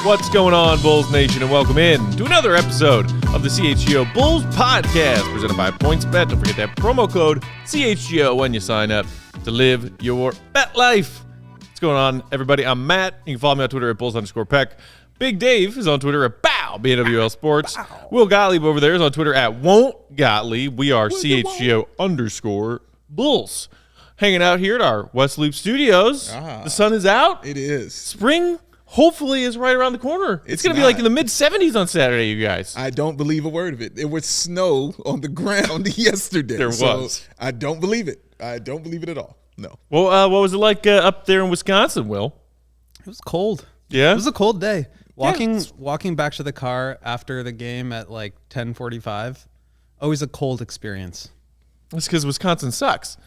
What's going on, Bulls Nation, and welcome in to another episode of the CHGO Bulls Podcast, presented by PointsBet. Don't forget that promo code CHGO when you sign up to live your bet life. What's going on, everybody? I'm Matt. You can follow me on Twitter at Bulls_Peck. Big Dave is on Twitter at BOW, BNWL Sports. Bow. Will Gottlieb over there is on Twitter at Won't Gottlieb. We are CHGO_Bulls. Hanging out here at our West Loop Studios. The sun is out. It is. Spring hopefully is right around the corner. It's going to be like in the mid-70s on Saturday, you guys. I don't believe a word of it. There was snow on the ground yesterday. There was. I don't believe it. I don't believe it at all. No. Well, what was it like up there in Wisconsin, Will? It was cold. Yeah? It was a cold day. Walking back to the car after the game at like 10:45, always a cold experience. That's because Wisconsin sucks.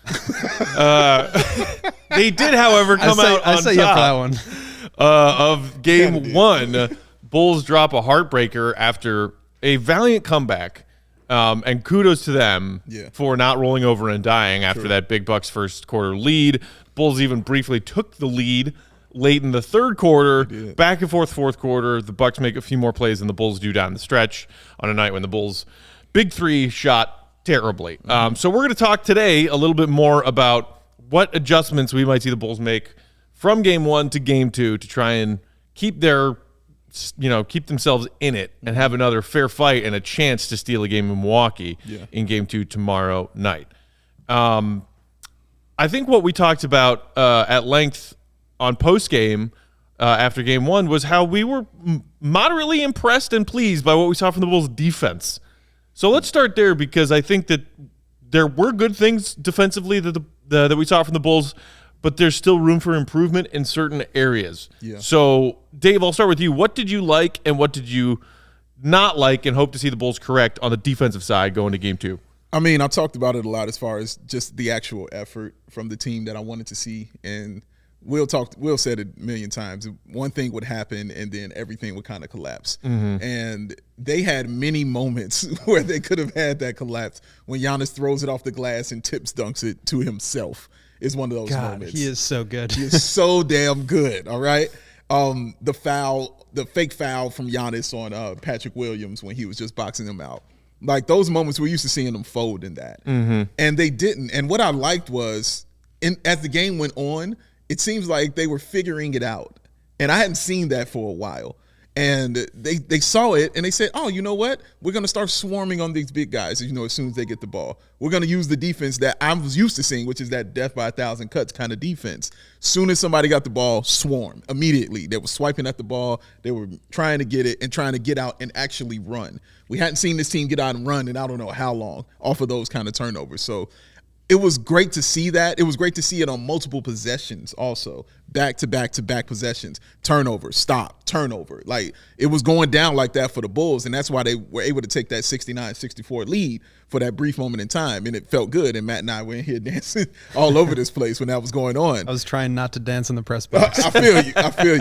They did, however, come out on top. You up for that one. Of game one. Bulls drop a heartbreaker after a valiant comeback. And kudos to them for not rolling over and dying after that big Bucks first quarter lead. Bulls even briefly took the lead late in the third quarter, back and forth fourth quarter. The Bucks make a few more plays than the Bulls do down the stretch on a night when the Bulls' big three shot terribly. So we're going to talk today a little bit more about what adjustments we might see the Bulls make from game one to game two to try and keep themselves in it and have another fair fight and a chance to steal a game in Milwaukee in game two tomorrow night. I think what we talked about at length on postgame after game one was how we were moderately impressed and pleased by what we saw from the Bulls defense. So let's start there, because I think that there were good things defensively that we saw from the Bulls, but there's still room for improvement in certain areas. Yeah. So, Dave, I'll start with you. What did you like and what did you not like and hope to see the Bulls correct on the defensive side going to game two? I mean, I talked about it a lot as far as just the actual effort from the team that I wanted to see. And Will said it a million times. One thing would happen and then everything would kind of collapse. And they had many moments where they could have had that collapse when Giannis throws it off the glass and tips dunks it to himself. Is one of those moments. He is so good. He is so damn good. All right. The fake foul from Giannis on Patrick Williams when he was just boxing him out. Like, those moments, we're used to seeing them fold in that. And they didn't. And what I liked was, as the game went on, it seems like they were figuring it out. And I hadn't seen that for a while. And they saw it, and they said, oh, you know what? We're going to start swarming on these big guys, as soon as they get the ball. We're going to use the defense that I was used to seeing, which is that death by 1,000 cuts kind of defense. Soon as somebody got the ball, swarm immediately. They were swiping at the ball. They were trying to get it and trying to get out and actually run. We hadn't seen this team get out and run in I don't know how long off of those kind of turnovers. So it was great to see that. It was great to see it on multiple possessions also. Back-to-back-to-back possessions. Turnover, stop, turnover. Like, it was going down like that for the Bulls, and that's why they were able to take that 69-64 lead for that brief moment in time, and it felt good. And Matt and I were in here dancing all over this place when that was going on. I was trying not to dance in the press box. I feel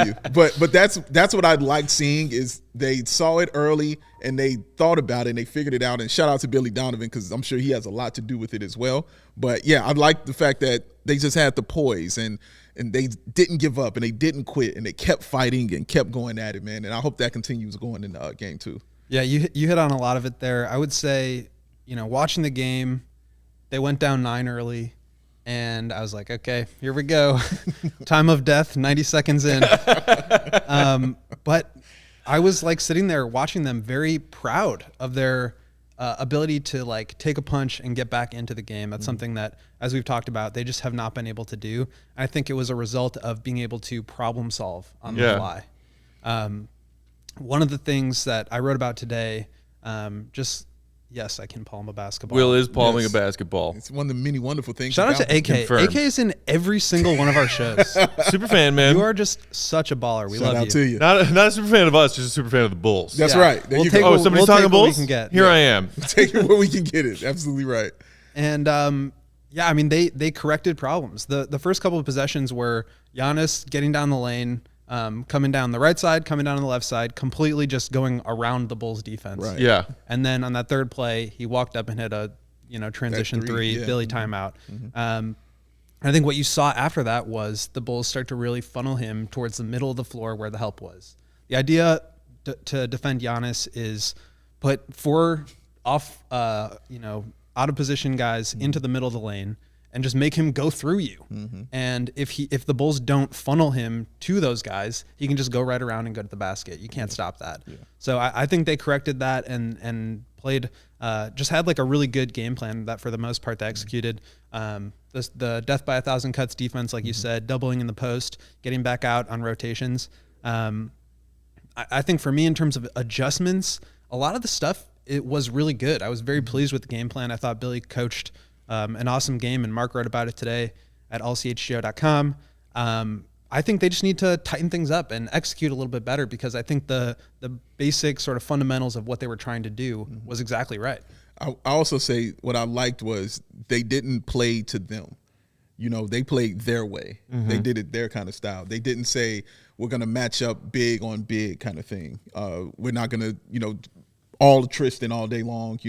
you. But that's what I liked seeing, is they saw it early and they thought about it and they figured it out. And shout out to Billy Donovan, because I'm sure he has a lot to do with it as well. But yeah, I like the fact that they just had the poise and they didn't give up and they didn't quit and they kept fighting and kept going at it, man. And I hope that continues going in game two. Yeah, you hit on a lot of it there. I would say, watching the game, they went down 9 early, and I was like, okay, here we go. Time of death, 90 seconds in. But I was like sitting there watching them, very proud of their ability to like take a punch and get back into the game. That's something that, as we've talked about, they just have not been able to do. I think it was a result of being able to problem solve on the fly. One of the things that I wrote about today, yes, I can palm a basketball. Will is palming a basketball. It's one of the many wonderful things. Shout out to AK. Confirmed. AK is in every single one of our shows. Super fan, man. You are just such a baller. We Shout love out you. to you. Not a super fan of us, just a super fan of the Bulls. That's right. There you go. Oh, somebody's talking Bulls? We can get. Here I am. Take it where we can get it. Absolutely right. And I mean, they corrected problems. The first couple of possessions were Giannis getting down the lane, coming down the right side, coming down on the left side, completely just going around the Bulls defense. Right. Yeah. And then on that third play, he walked up and hit a transition three, Billy timeout. I think what you saw after that was the Bulls start to really funnel him towards the middle of the floor where the help was. The idea to defend Giannis is put 4 off, out of position guys into the middle of the lane and just make him go through you. And if the Bulls don't funnel him to those guys, he can just go right around and go to the basket. You can't stop that. So I think they corrected that and played, just had like a really good game plan that for the most part they executed. The death by 1,000 cuts defense, like you said, doubling in the post, getting back out on rotations. I think for me, in terms of adjustments, a lot of the stuff, it was really good. I was very pleased with the game plan. I thought Billy coached an awesome game, and Mark wrote about it today at allchgo.com. I think they just need to tighten things up and execute a little bit better, because I think the basic sort of fundamentals of what they were trying to do was exactly right. I also say what I liked was they didn't play to them. They played their way. They did it their kind of style. They didn't say, we're going to match up big on big kind of thing. We're not going to, all Tristan all day long,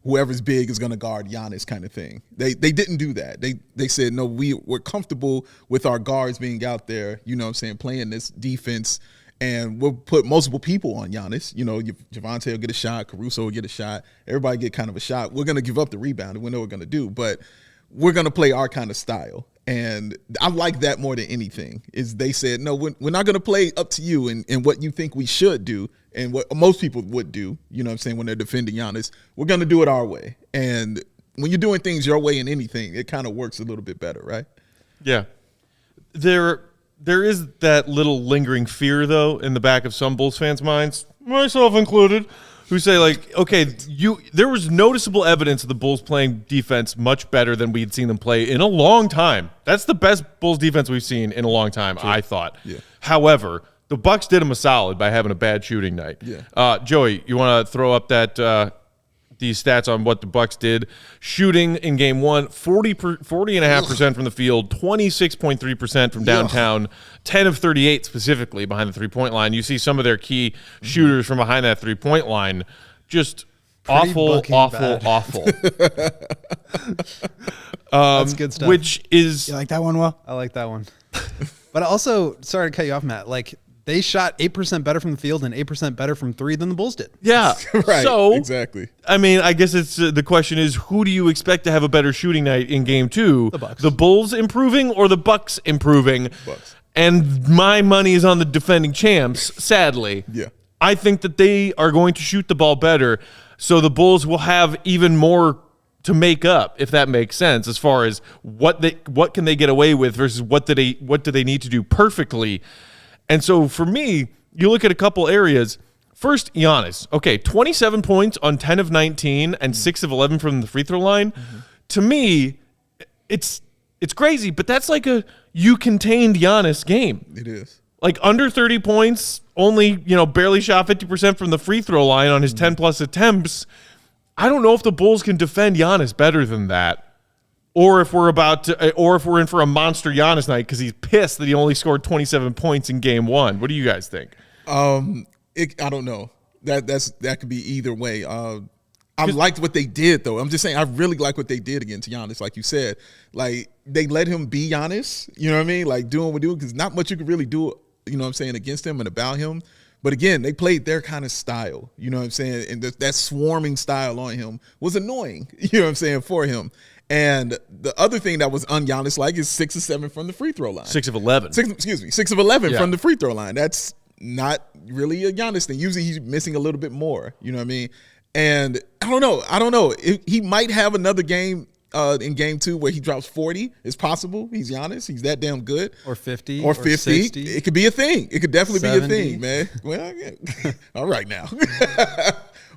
whoever's big is going to guard Giannis kind of thing. They didn't do that. They said, no, we're comfortable with our guards being out there, playing this defense, and we'll put multiple people on Giannis. Javonte will get a shot, Caruso will get a shot, everybody get kind of a shot. We're going to give up the rebound, and we know what we're going to do, but we're going to play our kind of style. And I like that more than anything, is they said, no, we're not going to play up to you and what you think we should do and what most people would do, when they're defending Giannis. We're going to do it our way. And when you're doing things your way in anything, it kind of works a little bit better, right? Yeah. There is that little lingering fear, though, in the back of some Bulls fans' minds, myself included, who say, like, okay, there was noticeable evidence of the Bulls playing defense much better than we'd seen them play in a long time. That's the best Bulls defense we've seen in a long time, I thought. Yeah. However, the Bucks did them a solid by having a bad shooting night. Yeah. Joey, you want to throw up these stats on what the Bucks did? Shooting in game 1, 40.5% from the field, 26.3% from downtown, 10 of 38 specifically behind the three-point line. You see some of their key shooters from behind that three-point line. Just awful. That's good stuff. Which is... You like that one, Will? I like that one. But also, sorry to cut you off, Matt, like, they shot 8% better from the field and 8% better from 3 than the Bulls did. Yeah. Right. So, exactly. I mean, I guess it's the question is, who do you expect to have a better shooting night in game 2? The Bucks. The Bulls improving or the Bucks improving? Bucks. And my money is on the defending champs, sadly. Yeah. I think that they are going to shoot the ball better, so the Bulls will have even more to make up, if that makes sense, as far as what can they get away with versus what do they need to do perfectly. And so for me, you look at a couple areas. First, Giannis. Okay, 27 points on 10 of 19 and 6 of 11 from the free throw line. To me, it's crazy, but that's like you contained Giannis game. It is. Like under 30 points, only, barely shot 50% from the free throw line on his 10-plus attempts. I don't know if the Bulls can defend Giannis better than that. Or if we're in for a monster Giannis night because he's pissed that he only scored 27 points in game 1. What do you guys think? I don't know. That could be either way. I liked what they did, though. I'm just saying, I really like what they did against Giannis, like you said. Like, they let him be Giannis, you know what I mean? Like, doing what we do, because not much you could really do, against him and about him. But again, they played their kind of style, you know what I'm saying? And that swarming style on him was annoying, you know what I'm saying, for him. And the other thing that was un-Giannis-like is 6 of 7 from the free throw line. 6 of 11. 6 of 11 from the free throw line. That's not really a Giannis thing. Usually he's missing a little bit more, you know what I mean? And I don't know. He might have another game in game 2 where he drops 40. It's possible. He's Giannis. He's that damn good. Or 50. Or 50. 60. It could be a thing. It could definitely 70. be a thing, man. Well, yeah. All right now.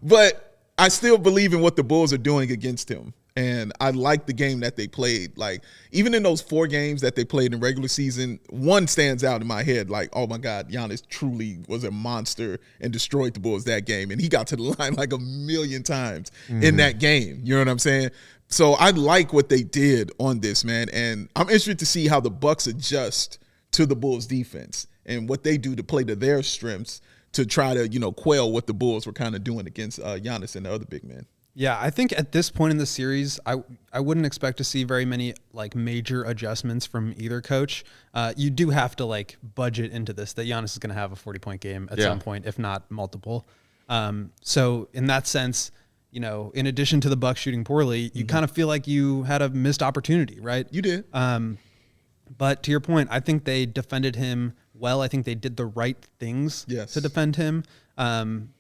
But I still believe in what the Bulls are doing against him. And I like the game that they played. Like, even in those 4 games that they played in regular season, one stands out in my head. Like, oh, my God, Giannis truly was a monster and destroyed the Bulls that game. And he got to the line like a million times in that game. You know what I'm saying? So I like what they did on this, man. And I'm interested to see how the Bucks adjust to the Bulls defense and what they do to play to their strengths to try to, quell what the Bulls were kind of doing against Giannis and the other big men. Yeah, I think at this point in the series, I wouldn't expect to see very many like major adjustments from either coach. You do have to like budget into this that Giannis is going to have a 40-point game at some point, if not multiple. So in that sense, you know, in addition to the Bucks shooting poorly, you kind of feel like you had a missed opportunity, right? You did. But to your point, I think they defended him well. I think they did the right things to defend him.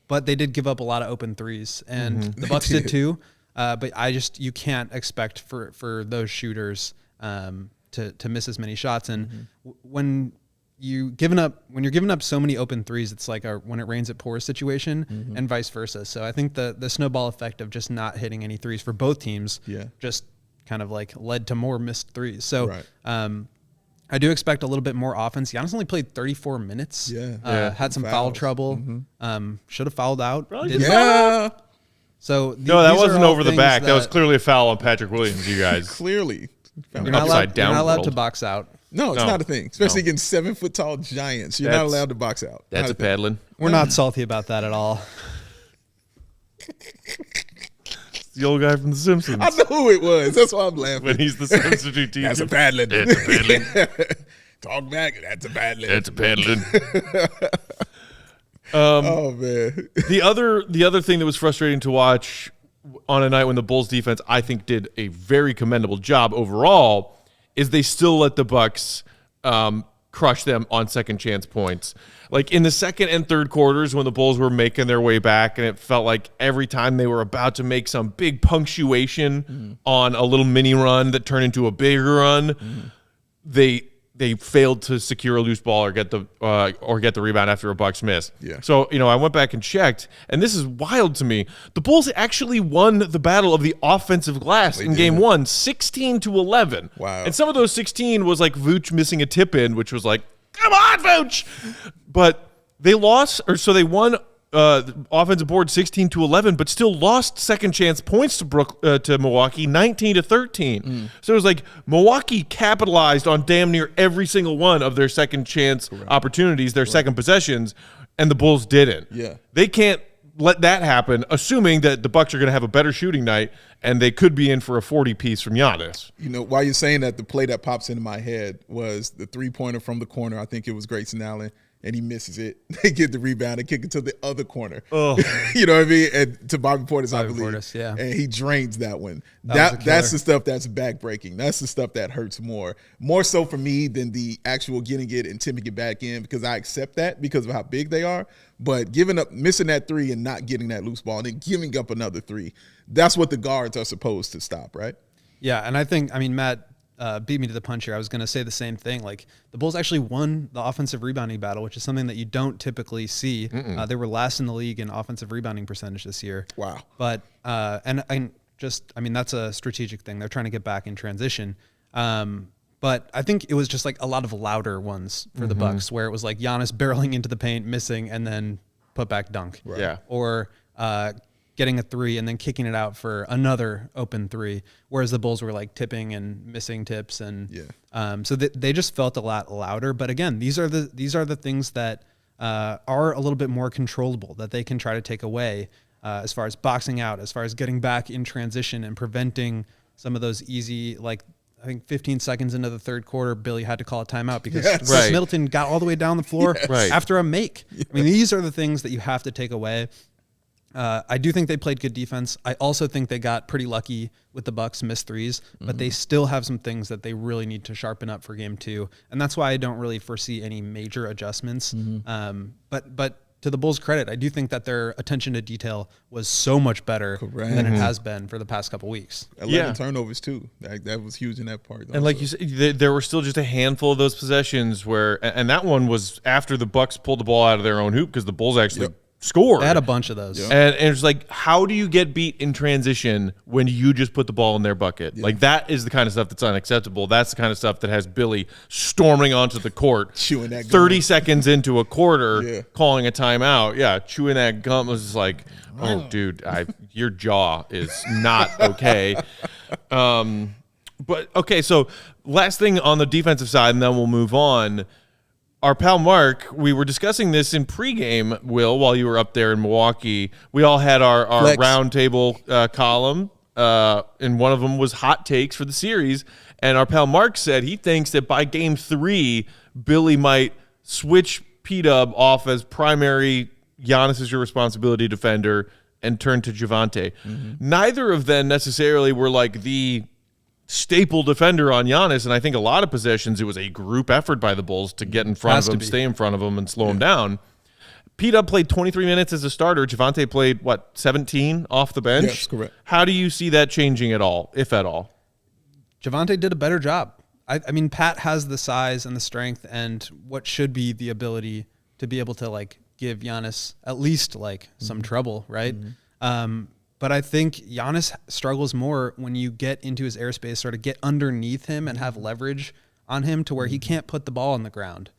But they did give up a lot of open threes, and the Bucks did too. But you can't expect for those shooters to miss as many shots. And when you're giving up so many open threes, it's like a when it rains it pours situation, and vice versa. So I think the snowball effect of just not hitting any threes for both teams just kind of like led to more missed threes. So I do expect a little bit more offense. Giannis only played 34 minutes. Had some foul trouble. Should have fouled out. So no, that wasn't over the back. That was clearly a foul on Patrick Williams, you guys. Clearly. You're not allowed to box out. No, it's not a thing. Especially against 7-foot-tall giants. You're not allowed to box out. That's a paddling. We're not salty about that at all. The old guy from The Simpsons. I know who it was. That's why I'm laughing. When he's the substitute teacher. That's a paddling. That's a paddling. Talk back. That's a paddling. That's a paddling. Oh man. The other thing that was frustrating to watch on a night when the Bulls defense, I think, did a very commendable job overall, is they still let the Bucks crush them on second chance points. Like in the second and third quarters when the Bulls were making their way back, and it felt like every time they were about to make some big punctuation on a little mini run that turned into a bigger run, they failed to secure a loose ball or get the rebound after a Bucks miss. So, I went back and checked, and this is wild to me. The Bulls actually won the battle of the offensive glass in game one, 16-11. Wow. And some of those 16 was like Vooch missing a tip in, which was like, come on, Vooch! But they lost, they won offensive board 16-11, but still lost second chance points to Milwaukee 19-13. So it was like Milwaukee capitalized on damn near every single one of their second chance opportunities, their second possessions, and the Bulls didn't. They can't let that happen, assuming that the Bucks are going to have a better shooting night, and they could be in for a 40-piece from Giannis. While you're saying that, the play that pops into my head was the three-pointer from the corner. I think it was Grayson Allen. And he misses it. They get the rebound and kick it to the other corner. You know what I mean? And to Bobby Portis, I believe. And he drains that one. That's the stuff that's backbreaking. That's the stuff that hurts more. More so for me than the actual getting it and tipping it back in, because I accept that because of how big they are. But missing that three and not getting that loose ball and then giving up another three, that's what the guards are supposed to stop, right? Yeah, and I think, Matt beat me to the punch here. I was going to say the same thing. Like, the Bulls actually won the offensive rebounding battle, which is something that you don't typically see. They were last in the league in offensive rebounding percentage this year. Wow. But that's a strategic thing. They're trying to get back in transition. But I think it was just like a lot of louder ones for the Bucks, where it was like Giannis barreling into the paint, missing, and then put back dunk. Right. Yeah. Or getting a three and then kicking it out for another open three, whereas the Bulls were like tipping and missing tips, and so they just felt a lot louder. But again, these are the things that are a little bit more controllable, that they can try to take away as far as boxing out, as far as getting back in transition and preventing some of those easy, like I think 15 seconds into the third quarter, Billy had to call a timeout because Chris Middleton got all the way down the floor after a make. I mean, these are the things that you have to take away. I do think they played good defense. I also think they got pretty lucky with the Bucks missed threes, but they still have some things that they really need to sharpen up for game two. And that's why I don't really foresee any major adjustments. But to the Bulls' credit, I do think that their attention to detail was so much better than it has been for the past couple weeks. 11 turnovers too. That was huge in that part. And like you said, there were still just a handful of those possessions where, and that one was after the Bucks pulled the ball out of their own hoop because the Bulls actually scored. They had a bunch of those. And it's like, how do you get beat in transition when you just put the ball in their bucket? Like, that is the kind of stuff that's unacceptable. That's the kind of stuff that has Billy storming onto the court, chewing that gum. 30 seconds into a quarter, calling a timeout. Yeah, chewing that gum was just like, oh, dude, your jaw is not okay. But, okay, so last thing on the defensive side, and then we'll move on. our pal Mark, we were discussing this in pregame, Will, while you were up there in Milwaukee. We all had our roundtable column, and one of them was hot takes for the series. And our pal Mark said he thinks that by game 3, Billy might switch P-Dub off as primary Giannis is your responsibility defender and turn to Javonte. Neither of them necessarily were like the staple defender on Giannis, and I think a lot of possessions it was a group effort by the Bulls to get in front of him, stay in front of him, and slow him down. P-Dub played 23 minutes as a starter. Javonte played, 17 off the bench? Yes, correct. How do you see that changing at all, if at all? Javonte did a better job. I mean, Pat has the size and the strength and what should be the ability to be able to, give Giannis at least, some trouble, right? But I think Giannis struggles more when you get into his airspace, sort of get underneath him and have leverage on him to where he can't put the ball on the ground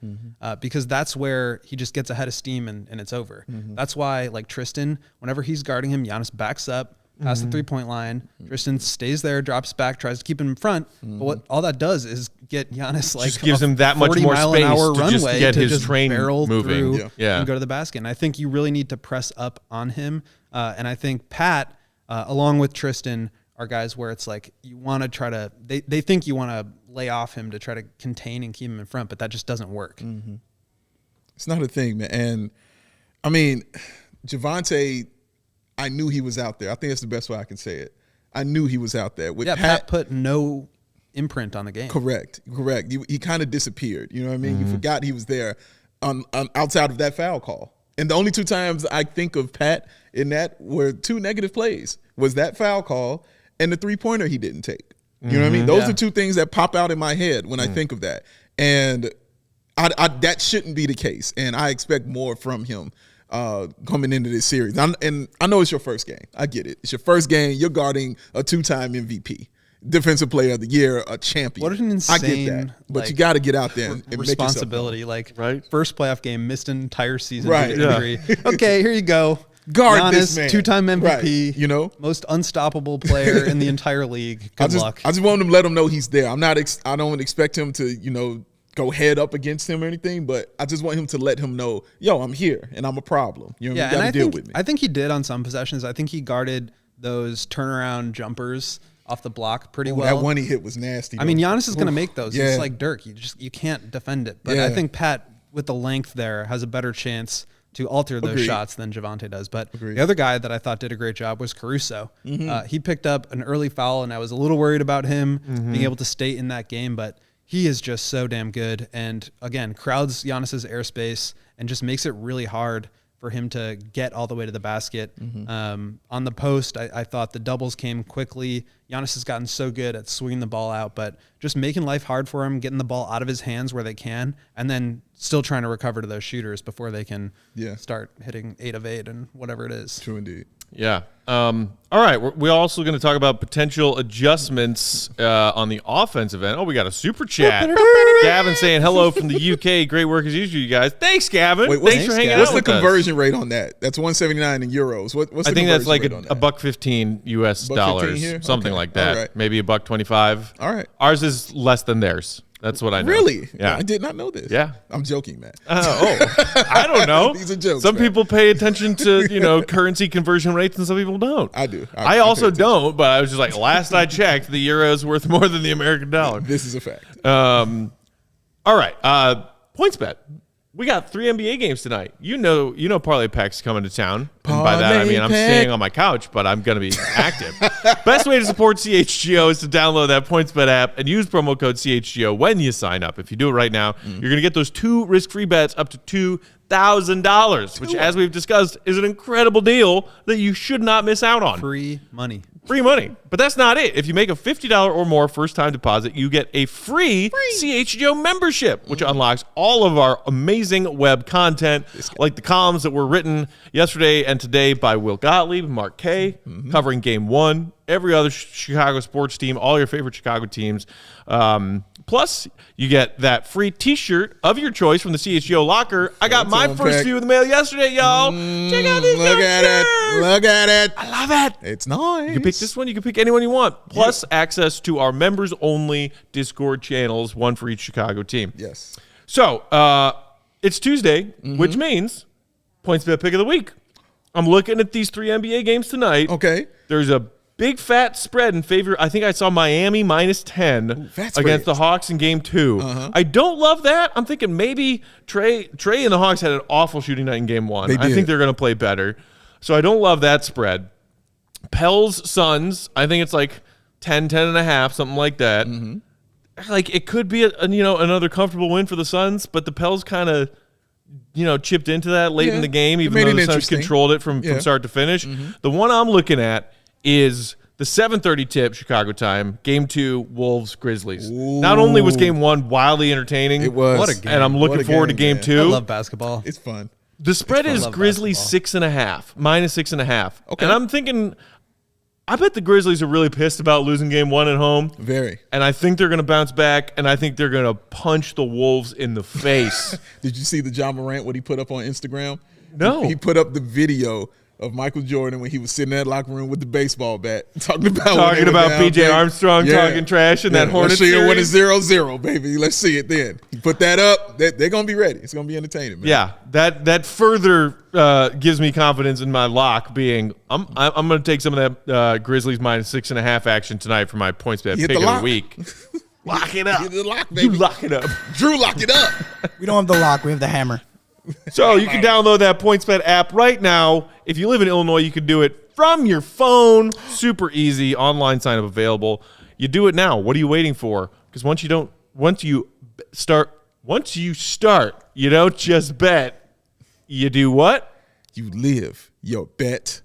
because that's where he just gets ahead of steam and it's over. That's why, Tristan, whenever he's guarding him, Giannis backs up past the three-point line. Tristan stays there, drops back, tries to keep him in front. But all that does is get Giannis just gives him that much more space to just get his train moving and go to the basket. And I think you really need to press up on him. And I think Pat, along with Tristan, are guys where it's you want to try to they think you want to lay off him to try to contain and keep him in front, but that just doesn't work. It's not a thing, man. And I mean, Javonte, I knew he was out there. I think that's the best way I can say it. I knew he was out there. With Pat put no imprint on the game. Correct. He kind of disappeared. You know what I mean? You forgot he was there on outside of that foul call. And the only 2 times I think of Pat in that were 2 negative plays. Was that foul call and the 3-pointer he didn't take. You know what I mean? Those are 2 things that pop out in my head when I think of that. And that shouldn't be the case. And I expect more from him coming into this series. And I know it's your first game. I get it. It's your first game. You're guarding a 2-time MVP, Defensive Player of the Year, a champion. What an insane, I get that. But you got to get out there and responsibility. Make yourself First playoff game, missed an entire season. Right. Okay, here you go. Guard Giannis, this man. 2-time MVP. Right. Most unstoppable player in the entire league. Good luck. I just want him to let him know he's there. I don't expect him to, go head up against him or anything, but I just want him to let him know, yo, I'm here and I'm a problem. You got to deal with me. I think he did on some possessions. I think he guarded those turnaround jumpers off the block pretty well. That one he hit was nasty. I mean, Giannis is going to make those. It's like Dirk. You can't defend it. But I think Pat, with the length there, has a better chance to alter those shots than Javonte does. But the other guy that I thought did a great job was Caruso. He picked up an early foul, and I was a little worried about him being able to stay in that game. But he is just so damn good. And, again, crowds Giannis's airspace and just makes it really hard for him to get all the way to the basket. On the post, I thought the doubles came quickly. Giannis has gotten so good at swinging the ball out, but just making life hard for him, getting the ball out of his hands where they can, and then still trying to recover to those shooters before they can start hitting 8 of 8 and whatever it is. True indeed. Yeah. All right. We're also going to talk about potential adjustments on the offensive end. Oh, we got a super chat. Gavin saying hello from the UK. Great work as usual, you guys. Thanks, Gavin. Thanks for hanging out with us. What's the conversion rate on that? That's 179 in euros. What's the I think that's like a $1.15 US dollars, here? something like that. Right. Maybe $1.25. All right. Ours is less than theirs. That's what I know. Really? Yeah. I did not know this. Yeah. I'm joking, man. I don't know. These are jokes. Some man. people pay attention to, currency conversion rates and some people don't. I do. I also don't, but I was just like, last I checked, the euro is worth more than the American dollar. This is a fact. All right. PointsBet. We got 3 NBA games tonight. You know Parlay Pack's coming to town. And by that, I mean I'm staying on my couch, but I'm going to be active. Best way to support CHGO is to download that PointsBet app and use promo code CHGO when you sign up. If you do it right now, you're going to get those 2 risk-free bets up to $2,000, which, as we've discussed, is an incredible deal that you should not miss out on. Free money. But that's not it. If you make a $50 or more first-time deposit, you get a free CHGO membership, which unlocks all of our amazing web content, like the columns that were written yesterday and today by Will Gottlieb and Mark Kay, covering Game 1, every other Chicago sports team, all your favorite Chicago teams. Plus, you get that free T-shirt of your choice from the CHGO locker. I got my first few in the mail yesterday, y'all. Check out these Look at it. I love it. It's nice. You can pick this one. You can pick anyone you want. Plus, access to our members-only Discord channels, one for each Chicago team. Yes. So, it's Tuesday, which means PointsBet pick of the week. I'm looking at these 3 NBA games tonight. Okay. There's a big fat spread in favor. I think I saw Miami -10 against the Hawks in game 2. I don't love that. I'm thinking maybe Trey and the Hawks had an awful shooting night in game 1. I think they're going to play better. So I don't love that spread. Pels Suns, I think it's like 10.5, something like that. Like it could be another comfortable win for the Suns, but the Pels kind of chipped into that late in the game, even though the Suns controlled it from start to finish. The one I'm looking at is the 7:30 tip Chicago time, game 2, Wolves Grizzlies. Not only was game 1 wildly entertaining, it was, what a game. and I'm looking forward to game 2. I love basketball. It's fun. The spread is Grizzlies -6.5, -6.5. Okay. And I'm thinking, I bet the Grizzlies are really pissed about losing game 1 at home. Very. And I think they're going to bounce back, and I think they're going to punch the Wolves in the face. Did you see the John Morant, what he put up on Instagram? No. He put up the video of Michael Jordan when he was sitting in that locker room with the baseball bat, talking about B.J. Armstrong talking trash in that Hornets series. Let's see it when it's 0-0, baby. Let's see it then. He put that up. They're going to be ready. It's going to be entertaining, man. Yeah, that further gives me confidence in my lock being I'm going to take some of that Grizzlies -6.5 action tonight for my PointsBet pick of the week. Lock it up. Get the lock, baby. You lock it up. Drew, lock it up. We don't have the lock. We have the hammer. So you can download that PointsBet app right now. If you live in Illinois, you can do it from your phone. Super easy. Online sign up available. You do it now. What are you waiting for? Because once you start, you don't just bet. You do what? You live your bet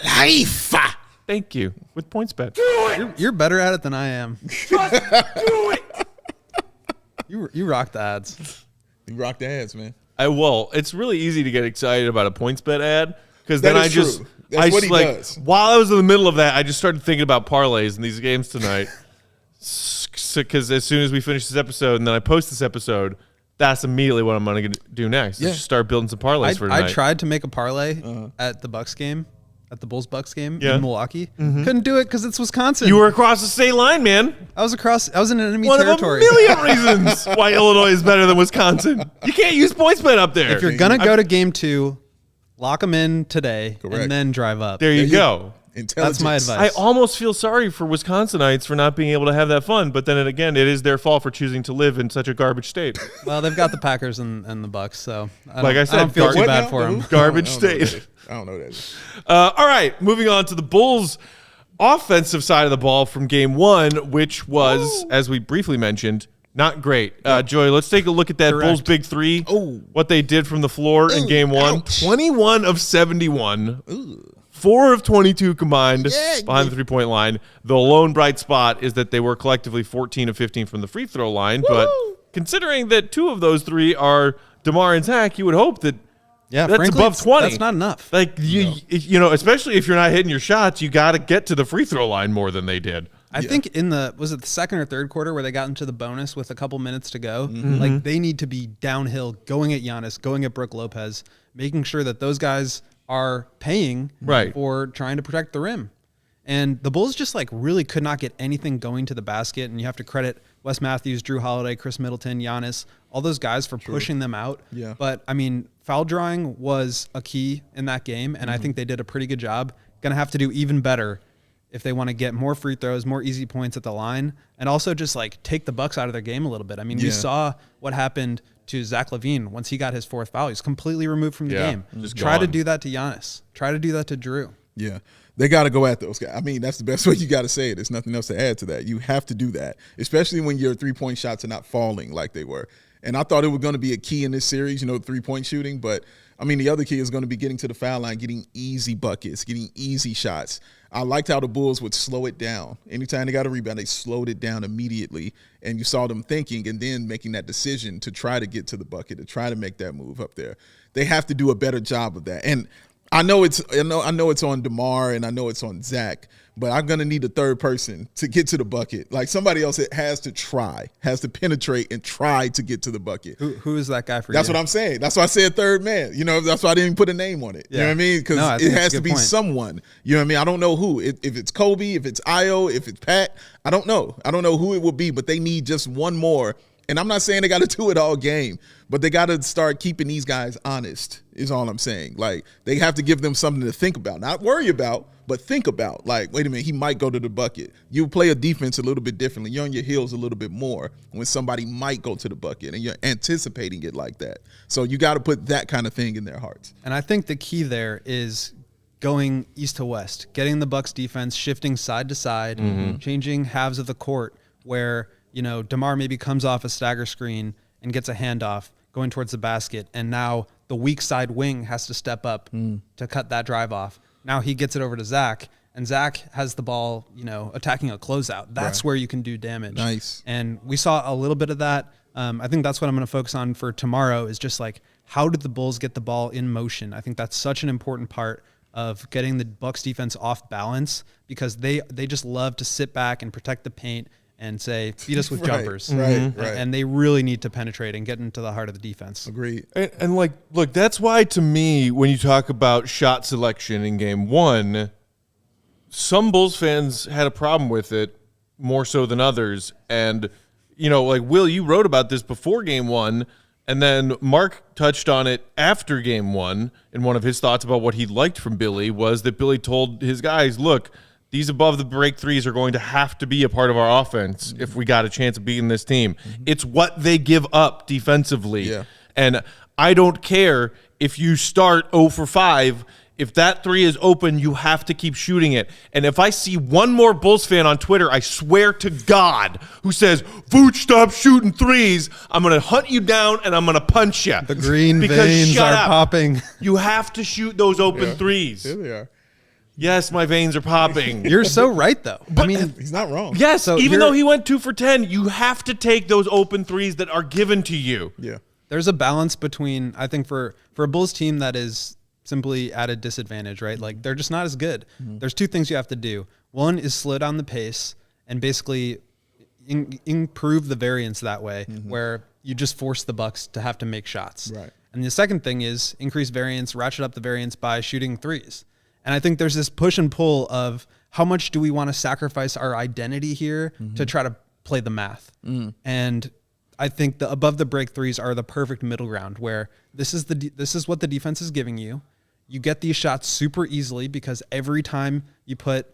life. Thank you. With PointsBet. You're better at it than I am. Just do it. You rock the ads. You rock the ads, man. It's really easy to get excited about a PointsBet ad because then That's what he does. While I was in the middle of that, I just started thinking about parlays in these games tonight. Because as soon as we finish this episode and then I post this episode, that's immediately what I'm going to do next. Yeah. Just start building some parlays for tonight. I tried to make a parlay at the Bucks game. At the Bulls-Bucks game in Milwaukee. Couldn't do it because it's Wisconsin. You were across the state line, man. I was in enemy territory. One of a million reasons why Illinois is better than Wisconsin. You can't use PointsBet up there. If you're going to go to game 2, lock them in today and then drive up. There you go. Intelligence. That's my advice. I almost feel sorry for Wisconsinites for not being able to have that fun, but then again, it is their fault for choosing to live in such a garbage state. Well, they've got the Packers and the Bucks, so I I don't feel too bad for them. Garbage state. I don't know that. All right, moving on to the Bulls' offensive side of the ball from game 1, which was, as we briefly mentioned, not great. Joey, let's take a look at that Bulls big 3. What they did from the floor in game 1. Ouch. 21 of 71. 4 of 22 combined behind the three-point line. The lone bright spot is that they were collectively 14 of 15 from the free throw line. But considering that 2 of those 3 are DeMar and Zach, you would hope that that's frankly, above 20. That's not enough. Like especially if you're not hitting your shots, you got to get to the free throw line more than they did. I think was it the second or third quarter where they got into the bonus with a couple minutes to go? Like they need to be downhill, going at Giannis, going at Brook Lopez, making sure that those guys are paying for trying to protect the rim. And the Bulls just really could not get anything going to the basket. And you have to credit Wes Matthews, Drew Holiday, Chris Middleton, Giannis, all those guys for pushing them out. Yeah. But I mean, foul drawing was a key in that game. And I think they did a pretty good job. Going to have to do even better if they want to get more free throws, more easy points at the line, and also just take the Bucks out of their game a little bit. I mean, we saw what happened to Zach LaVine once he got his 4th foul. He's completely removed from the game. Try to do that to Giannis. Try to do that to Drew. Yeah. They got to go at those guys. I mean, that's the best way you got to say it. There's nothing else to add to that. You have to do that, especially when your three-point shots are not falling like they were. And I thought it was going to be a key in this series, three-point shooting. But, I mean, the other key is going to be getting to the foul line, getting easy buckets, getting easy shots. I liked how the Bulls would slow it down. Anytime they got a rebound, they slowed it down immediately. And you saw them thinking and then making that decision to try to get to the bucket, to try to make that move up there. They have to do a better job of that. And I know it's on DeMar and I know it's on Zach, but I'm gonna need a third person to get to the bucket. Like somebody else that has to penetrate and try to get to the bucket. Who is that guy for you? That's what I'm saying. That's why I said third man. That's why I didn't even put a name on it. You know what I mean? Because it has to be someone. You know what I mean? I don't know who. If it's Kobe, if it's Io, if it's Pat, I don't know. I don't know who it will be, but they need just one more And I'm not saying they got to do it all game, but they got to start keeping these guys honest is all I'm saying. Like, they have to give them something to think about, not worry about, but think about. Like, wait a minute, he might go to the bucket. You play a defense a little bit differently. You're on your heels a little bit more when somebody might go to the bucket, and you're anticipating it like that. So you got to put that kind of thing in their hearts. And I think the key there is going east to west, getting the Bucks defense shifting side to side, changing halves of the court where, DeMar maybe comes off a stagger screen and gets a handoff going towards the basket, and now the weak side wing has to step up to cut that drive off. Now he gets it over to Zach, and Zach has the ball, attacking a closeout. That's where you can do damage. Nice. And we saw a little bit of that. I think that's what I'm going to focus on for tomorrow is just like, how did the Bulls get the ball in motion? I think that's such an important part of getting the Bucks defense off balance, because they just love to sit back and protect the paint and say, beat us with jumpers. Right. And they really need to penetrate and get into the heart of the defense. Agreed. And look, that's why to me, when you talk about shot selection in game one, some Bulls fans had a problem with it more so than others. And, Will, you wrote about this before game one, and then Mark touched on it after game one. And one of his thoughts about what he liked from Billy was that Billy told his guys, look, these above the break threes are going to have to be a part of our offense if we got a chance of beating this team. It's what they give up defensively. Yeah. And I don't care if you start 0 for 5. If that three is open, you have to keep shooting it. And if I see one more Bulls fan on Twitter, I swear to God, who says, Vooch, stop shooting threes, I'm going to hunt you down and I'm going to punch you. The green Because veins shut are up. popping. You have to shoot those open threes. Here they are. Yes, my veins are popping. You're so right, though. He's not wrong. Yes, So even here- though he went 2 for 10, you have to take those open threes that are given to you. Yeah. There's a balance between, I think, for a Bulls team that is simply at a disadvantage, right? Like, they're just not as good. There's two things you have to do. One is slow down the pace and basically improve the variance that way, where you just force the Bucks to have to make shots. Right. And the second thing is increase variance, ratchet up the variance by shooting threes. And I think there's this push and pull of how much do we want to sacrifice our identity here to try to play the math. And I think the above the break threes are the perfect middle ground, where this is what the defense is giving you. You get these shots super easily because every time you put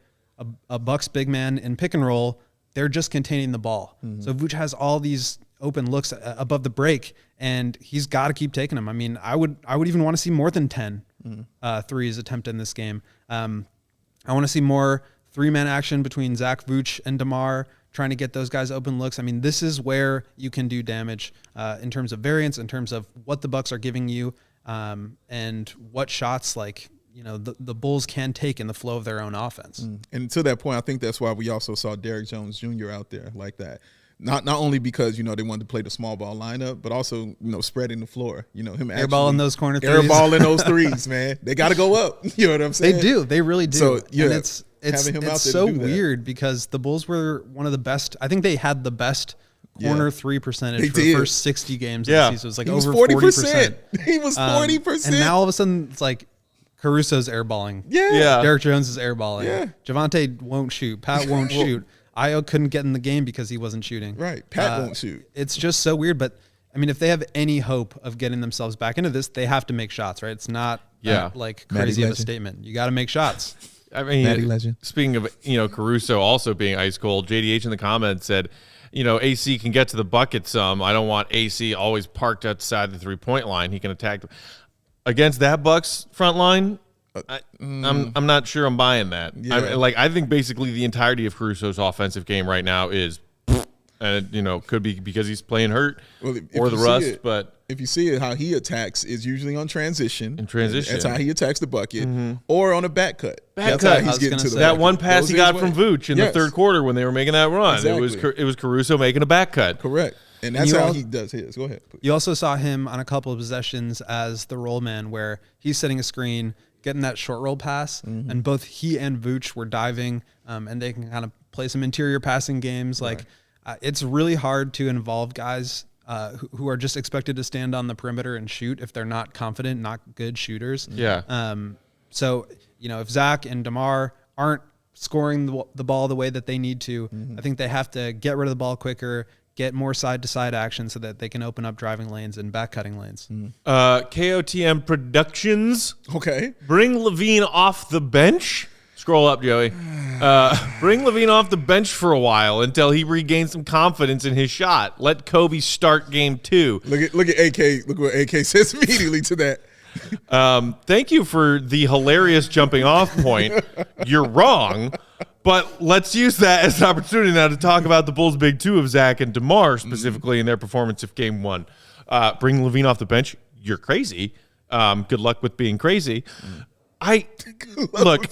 a Bucks big man in pick and roll, they're just containing the ball. So Vooch has all these open looks above the break, and he's got to keep taking them. I mean, I would even want to see more than 10 threes attempted in this game. I want to see more 3-man action between Zach, Vooch, and DeMar, trying to get those guys open looks. I mean, this is where you can do damage in terms of variance, in terms of what the Bucks are giving you, and what shots the Bulls can take in the flow of their own offense. And to that point, I think that's why we also saw Derrick Jones Jr. out there like that. Not only because, they wanted to play the small ball lineup, but also, spreading the floor. Him Airballing those corner threes. Airballing those threes, man. They got to go up. You know what I'm saying? They do. They really do. So, yeah, and it's having him out there to so do that. weird because the Bulls were one of the best. I think they had the best corner three percentage for the first 60 games of the season. It was like over 40%. He was 40%. And now all of a sudden it's like Caruso's airballing. Yeah. Derrick Jones is airballing. Yeah. Javonte won't shoot. Pat won't shoot. Io couldn't get in the game because he wasn't shooting. Right. Pat won't shoot. It's just so weird. But, I mean, if they have any hope of getting themselves back into this, they have to make shots, right? It's not like crazy of a statement. You got to make shots. I mean, Matty Legend. Speaking of, Caruso also being ice cold, JDH in the comments said, AC can get to the bucket some. I don't want AC always parked outside the 3-point line. He can attack. Against that Bucks front line, I'm not sure I'm buying that. Yeah. I think basically the entirety of Caruso's offensive game right now is, could be because he's playing hurt or the rust. But if you see it, how he attacks is usually on transition. In transition, that's how he attacks the bucket, or on a back cut. Back that's cut. how he's getting to the that bucket. one pass Goes he got his from way. Vooch in the third quarter when they were making that run. Exactly. It was Caruso making a back cut. Correct. And that's how he does his. Go ahead. Please. You also saw him on a couple of possessions as the roll man, where he's setting a screen, getting that short roll pass, and both he and Vooch were diving, and they can kind of play some interior passing games. It's really hard to involve guys who are just expected to stand on the perimeter and shoot if they're not confident, not good shooters. Yeah. So, if Zach and DeMar aren't scoring the ball the way that they need to, I think they have to get rid of the ball quicker, get more side-to-side action so that they can open up driving lanes and back-cutting lanes. KOTM Productions. Okay. Bring LaVine off the bench. Scroll up, Joey. Bring LaVine off the bench for a while until he regains some confidence in his shot. Let Kobe start game 2. Look at AK. Look what AK says immediately to that. Thank you for the hilarious jumping off point. You're wrong, but let's use that as an opportunity now to talk about the Bulls' big 2 of Zach and DeMar, specifically in their performance of game 1. Bring LaVine off the bench. You're crazy. Good luck with being crazy. Look,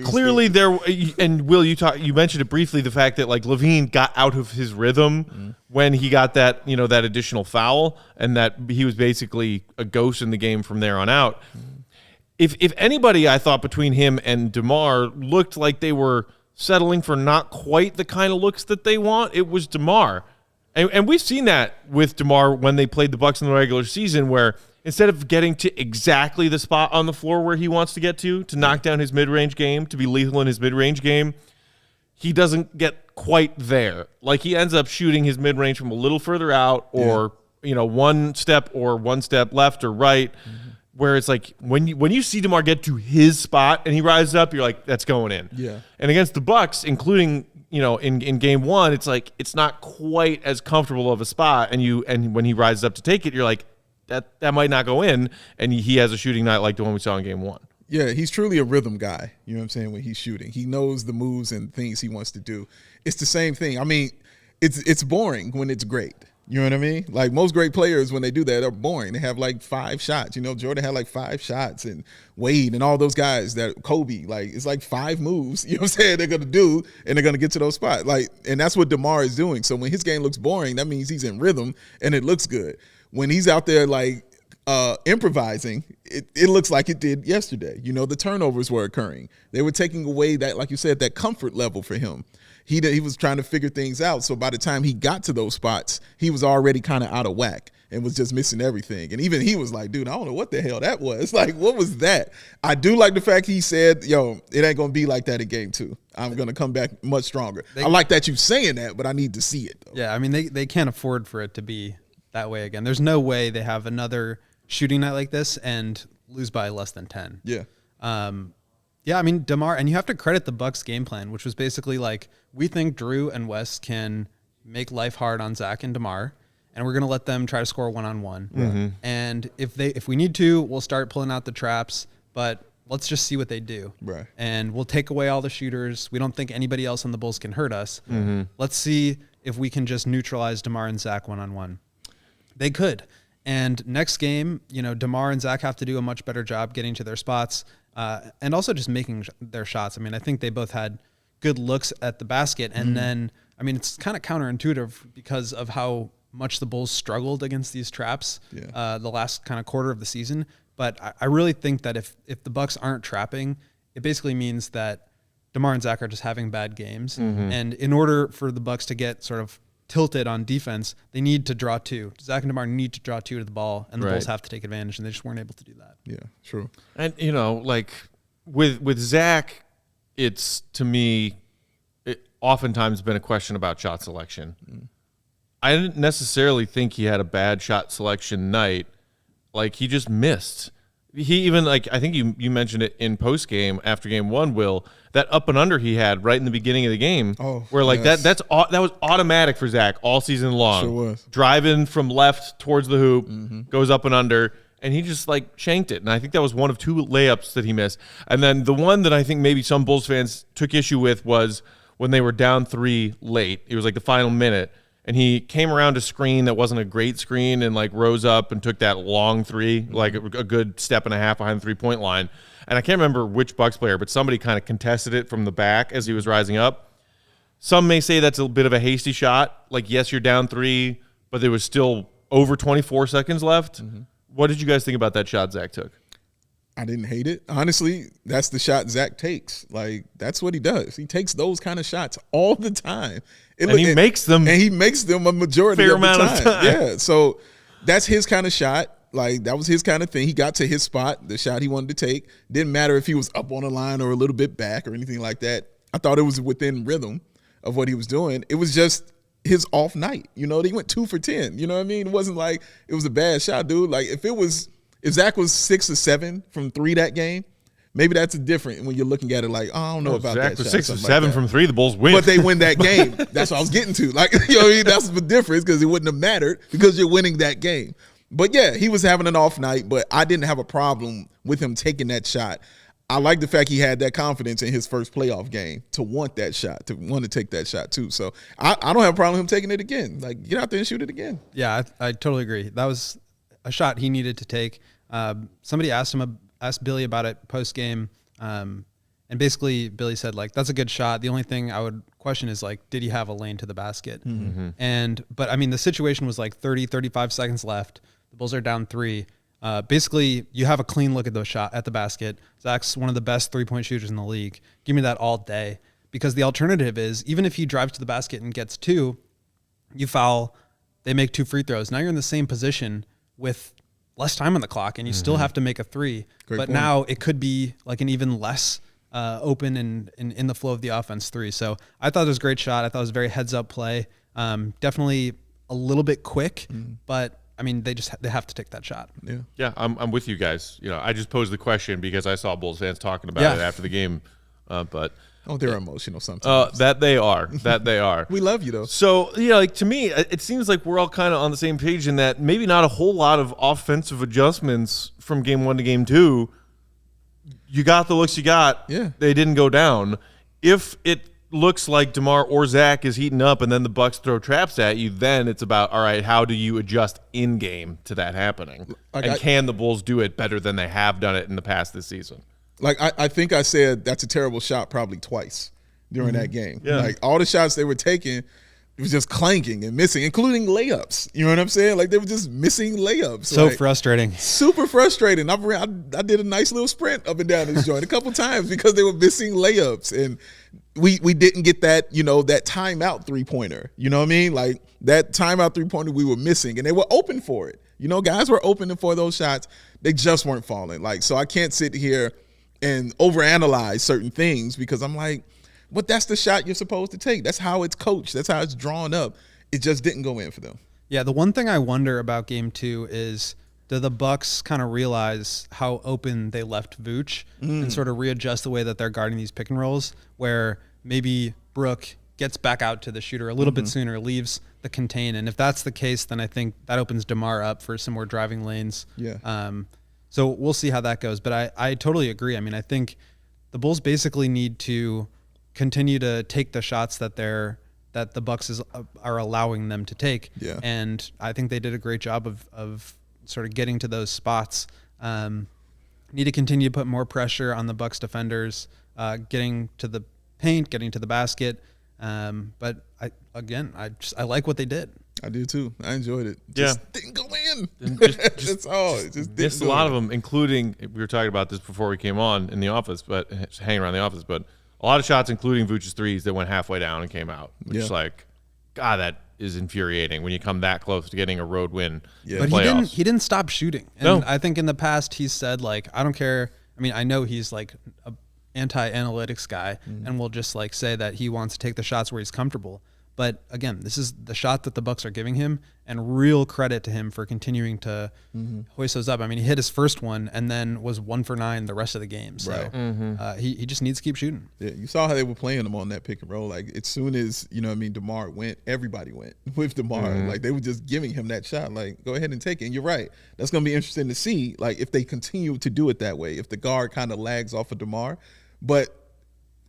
clearly there, and Will, you mentioned it briefly, the fact that like LaVine got out of his rhythm when he got that, that additional foul, and that he was basically a ghost in the game from there on out. If anybody, I thought between him and DeMar looked like they were settling for not quite the kind of looks that they want, it was DeMar. And we've seen that with DeMar when they played the Bucks in the regular season, where instead of getting to exactly the spot on the floor where he wants to get to knock down his mid-range game, to be lethal in his mid-range game, he doesn't get quite there. Like, he ends up shooting his mid-range from a little further out, or one step left or right, where it's like when you see DeMar get to his spot and he rises up, you're like, that's going in. Yeah. And against the Bucks, including in game 1, it's like it's not quite as comfortable of a spot, and when he rises up to take it, you're like, that might not go in, and he has a shooting night like the one we saw in game 1. Yeah, he's truly a rhythm guy. You know what I'm saying? When he's shooting, he knows the moves and things he wants to do. It's the same thing. I mean, it's boring when it's great. You know what I mean? Like, most great players, when they do that, are boring. They have like 5 shots. Jordan had like 5 shots, and Wade and all those guys, that Kobe, like, it's like 5 moves, you know what I'm saying, they're going to do, and they're going to get to those spots. Like, and that's what DeMar is doing. So when his game looks boring, that means he's in rhythm and it looks good. When he's out there like improvising, it looks like it did yesterday. The turnovers were occurring. They were taking away that, like you said, that comfort level for him. He was trying to figure things out. So by the time he got to those spots, he was already kind of out of whack and was just missing everything. And even he was like, dude, I don't know what the hell that was. Like, what was that? I do like the fact he said, yo, it ain't going to be like that in game 2. I'm going to come back much stronger. I like that you saying that, but I need to see it, though. Yeah, I mean, they can't afford for it to be that way again. There's no way they have another shooting night like this and lose by less than 10. Yeah. Yeah, I mean, DeMar, and you have to credit the Bucks game plan, which was basically like, we think Drew and Wes can make life hard on Zach and DeMar, and we're going to let them try to score one-on-one. Mm-hmm. And if we need to, we'll start pulling out the traps, but let's just see what they do. Right. And we'll take away all the shooters. We don't think anybody else on the Bulls can hurt us. Mm-hmm. Let's see if we can just neutralize DeMar and Zach one-on-one. They could. And next game, DeMar and Zach have to do a much better job getting to their spots, and also just making their shots. I mean, I think they both had good looks at the basket. And then, I mean, it's kind of counterintuitive because of how much the Bulls struggled against these traps the last kind of quarter of the season. But I really think that if the Bucks aren't trapping, it basically means that DeMar and Zach are just having bad games. Mm-hmm. And in order for the Bucks to get sort of tilted on defense, they need to draw 2. Zach and DeMar need to draw 2 to the ball, and the Bulls have to take advantage, and they just weren't able to do that. Yeah, true. And, like with Zach, it's, to me, it oftentimes been a question about shot selection. I didn't necessarily think he had a bad shot selection night. Like, he just missed. He even, I think you mentioned it in postgame after game 1, Will, that up and under he had right in the beginning of the game, where that was automatic for Zach all season long. Sure was. Driving from left towards the hoop, goes up and under, and he just shanked it. And I think that was one of 2 layups that he missed. And then the one that I think maybe some Bulls fans took issue with was when they were down 3 late. It was the final minute. And he came around a screen that wasn't a great screen and rose up and took that long 3, a good step and a half behind the 3-point line. And I can't remember which Bucks player, but somebody kind of contested it from the back as he was rising up. Some may say that's a bit of a hasty shot. Yes, you're down 3, but there was still over 24 seconds left. Mm-hmm. What did you guys think about that shot Zach took? I didn't hate it. Honestly, that's the shot Zach takes. That's what he does. He takes those kind of shots all the time. He makes them a majority fair of the amount of time. Yeah, so that's his kind of shot. That was his kind of thing. He got to his spot, the shot he wanted to take. Didn't matter if he was up on the line or a little bit back or anything like that. I thought it was within rhythm of what he was doing. It was just his off night. You know, he went 2 for 10. You know what I mean? It wasn't like it was a bad shot, dude. Like if Zach was 6 or 7 from 3 that game, maybe that's different when you're looking at it like, oh, I don't know about Zach that was shot. 6 or 7 from 3. The Bulls win. But they win that game. That's what I was getting to. Like, you know, that's the difference because it wouldn't have mattered because you're winning that game. But yeah, he was having an off night, but I didn't have a problem with him taking that shot. I like the fact he had that confidence in his first playoff game to want that shot, to want to take that shot too. So I don't have a problem with him taking it again. Like, get out there and shoot it again. Yeah, I totally agree. That was a shot he needed to take. Somebody asked Billy about it post game, and basically Billy said, like, that's a good shot. The only thing I would question is, like, did he have a lane to the basket? Mm-hmm. But I mean, the situation was like 35 seconds left. The Bulls are down 3. Basically, you have a clean look at the basket. Zach's one of the best 3-point shooters in the league. Give me that all day, because the alternative is, even if he drives to the basket and gets 2, you foul, they make 2 free throws. Now you're in the same position with less time on the clock, and you still have to make a 3. Great point. Now it could be like an even less open and in the flow of the offense 3. So I thought it was a great shot. I thought it was a very heads-up play. Definitely a little bit quick, but I mean, they have to take that shot. Yeah, I'm with you guys. You know, I just posed the question because I saw Bulls fans talking about it after the game. But they're emotional sometimes. That they are. We love you though. So like to me, it seems like we're all kind of on the same page in that maybe not a whole lot of offensive adjustments from game 1 to game 2. You got the looks you got. Yeah, they didn't go down. If it looks like DeMar or Zach is heating up and then the Bucks throw traps at you, then it's about, all right, how do you adjust in game to that happening? And can the Bulls do it better than they have done it in the past this season? Like I think I said that's a terrible shot probably twice during that game. Yeah. Like all the shots they were taking, it was just clanking and missing, including layups. You know what I'm saying? Like they were just missing layups. So like, frustrating. Super frustrating. I did a nice little sprint up and down this joint a couple times because they were missing layups, and we didn't get that, you know, that timeout 3-pointer. You know what I mean? Like that timeout 3-pointer we were missing, and they were open for it. You know, guys were open for those shots. They just weren't falling. Like, so I can't sit here and overanalyze certain things because I'm like, but that's the shot you're supposed to take. That's how it's coached. That's how it's drawn up. It just didn't go in for them. Yeah, the one thing I wonder about game 2 is, do the Bucks kind of realize how open they left Vooch and sort of readjust the way that they're guarding these pick and rolls, where maybe Brook gets back out to the shooter a little bit sooner, leaves the contain. And if that's the case, then I think that opens DeMar up for some more driving lanes. Yeah. So we'll see how that goes. But I totally agree. I mean, I think the Bulls basically need to continue to take the shots that the Bucks are allowing them to take. Yeah. And I think they did a great job of sort of getting to those spots. Need to continue to put more pressure on the Bucks defenders, getting to the paint, getting to the basket. But I like what they did. I do too. I enjoyed it. Just didn't go in. That's all. It just missed a lot of them, including, we were talking about this before we came on in the office, but hanging around the office, but a lot of shots, including Vucevic's threes, that went halfway down and came out. Which is like, God, that is infuriating when you come that close to getting a road win. Yeah. But he didn't stop shooting. And I think in the past he's said, like, I don't care. I mean, I know he's like a anti-analytics guy and will just like say that he wants to take the shots where he's comfortable. But again, this is the shot that the Bucks are giving him, and real credit to him for continuing to hoist those up. I mean, he hit his first one and then was 1 for 9 the rest of the game. So he just needs to keep shooting. Yeah, you saw how they were playing him on that pick and roll. Like as soon as, you know what I mean, DeMar went, everybody went with DeMar. Like they were just giving him that shot. Like, go ahead and take it. And you're right. That's going to be interesting to see, like, if they continue to do it that way, if the guard kind of lags off of DeMar. But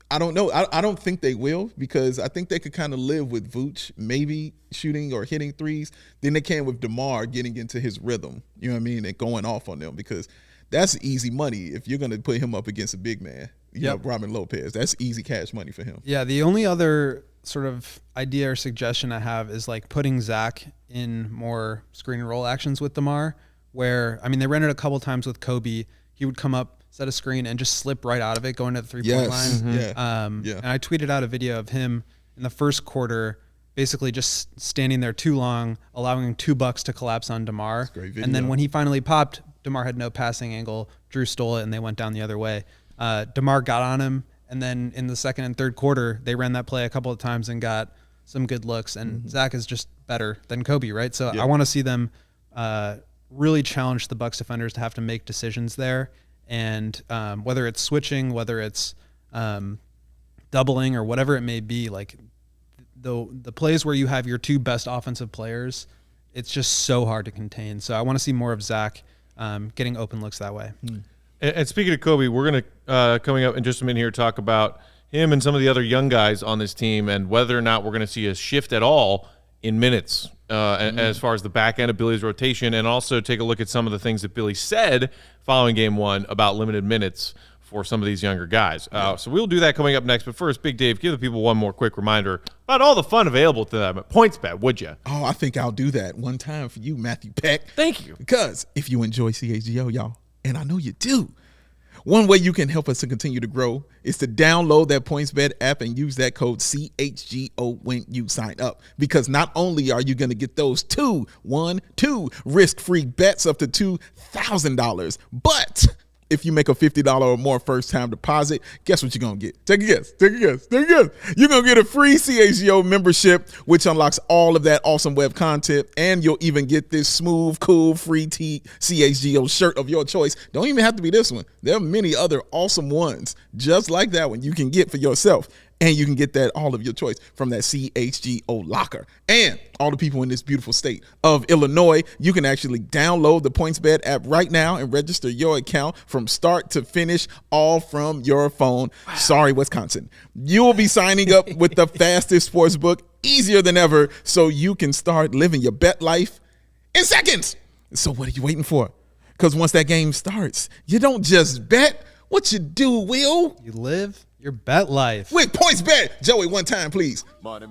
I don't know. I don't think they will, because I think they could kind of live with Vooch maybe shooting or hitting threes. Then they can with DeMar getting into his rhythm, you know what I mean, and going off on them, because that's easy money if you're going to put him up against a big man. You know, Robin Lopez. That's easy cash money for him. Yeah, the only other sort of idea or suggestion I have is like putting Zach in more screen and roll actions with DeMar, where, I mean, they ran it a couple times with Kobe. He would come up, set a screen, and just slip right out of it, going to the three-point line. And I tweeted out a video of him in the first quarter, basically just standing there too long, allowing 2 Bucks to collapse on DeMar. And then when he finally popped, DeMar had no passing angle. Drew stole it, and they went down the other way. DeMar got on him, and then in the second and third quarter, they ran that play a couple of times and got some good looks, and Zach is just better than Kobe, right? So I want to see them really challenge the Bucks defenders to have to make decisions there, and whether it's switching, whether it's doubling, or whatever it may be, like the plays where you have your two best offensive players, it's just so hard to contain. So I want to see more of Zach getting open looks that way. And speaking of Kobe, we're going to, coming up in just a minute here, talk about him and some of the other young guys on this team and whether or not we're going to see a shift at all in minutes as far as the back end of Billy's rotation, and also take a look at some of the things that Billy said following game one about limited minutes for some of these younger guys. So we'll do that coming up next. But first, Big Dave, give the people one more quick reminder about all the fun available to them at PointsBet, would you? Oh, I think I'll do that one time for you, Matthew Peck. Thank you. Because if you enjoy CHGO, y'all, and I know you do, one way you can help us to continue to grow is to download that PointsBet app and use that code CHGO when you sign up. Because not only are you going to get those two risk-free bets up to $2,000, but if you make a $50 or more first-time deposit, guess what you're going to get? Take a guess. You're going to get a free CHGO membership, which unlocks all of that awesome web content, and you'll even get this smooth, cool, free CHGO shirt of your choice. Don't even have to be this one. There are many other awesome ones just like that one you can get for yourself. And you can get that all of your choice from that CHGO locker. And all the people in this beautiful state of Illinois, you can actually download the PointsBet app right now and register your account from start to finish, all from your phone. Wow. Sorry, Wisconsin. You will be signing up with the fastest sports book, easier than ever, so you can start living your bet life in seconds. So what are you waiting for? Because once that game starts, you don't just bet. What you do, Will? You live your bet life with PointsBet. Joey, one time, please. Money.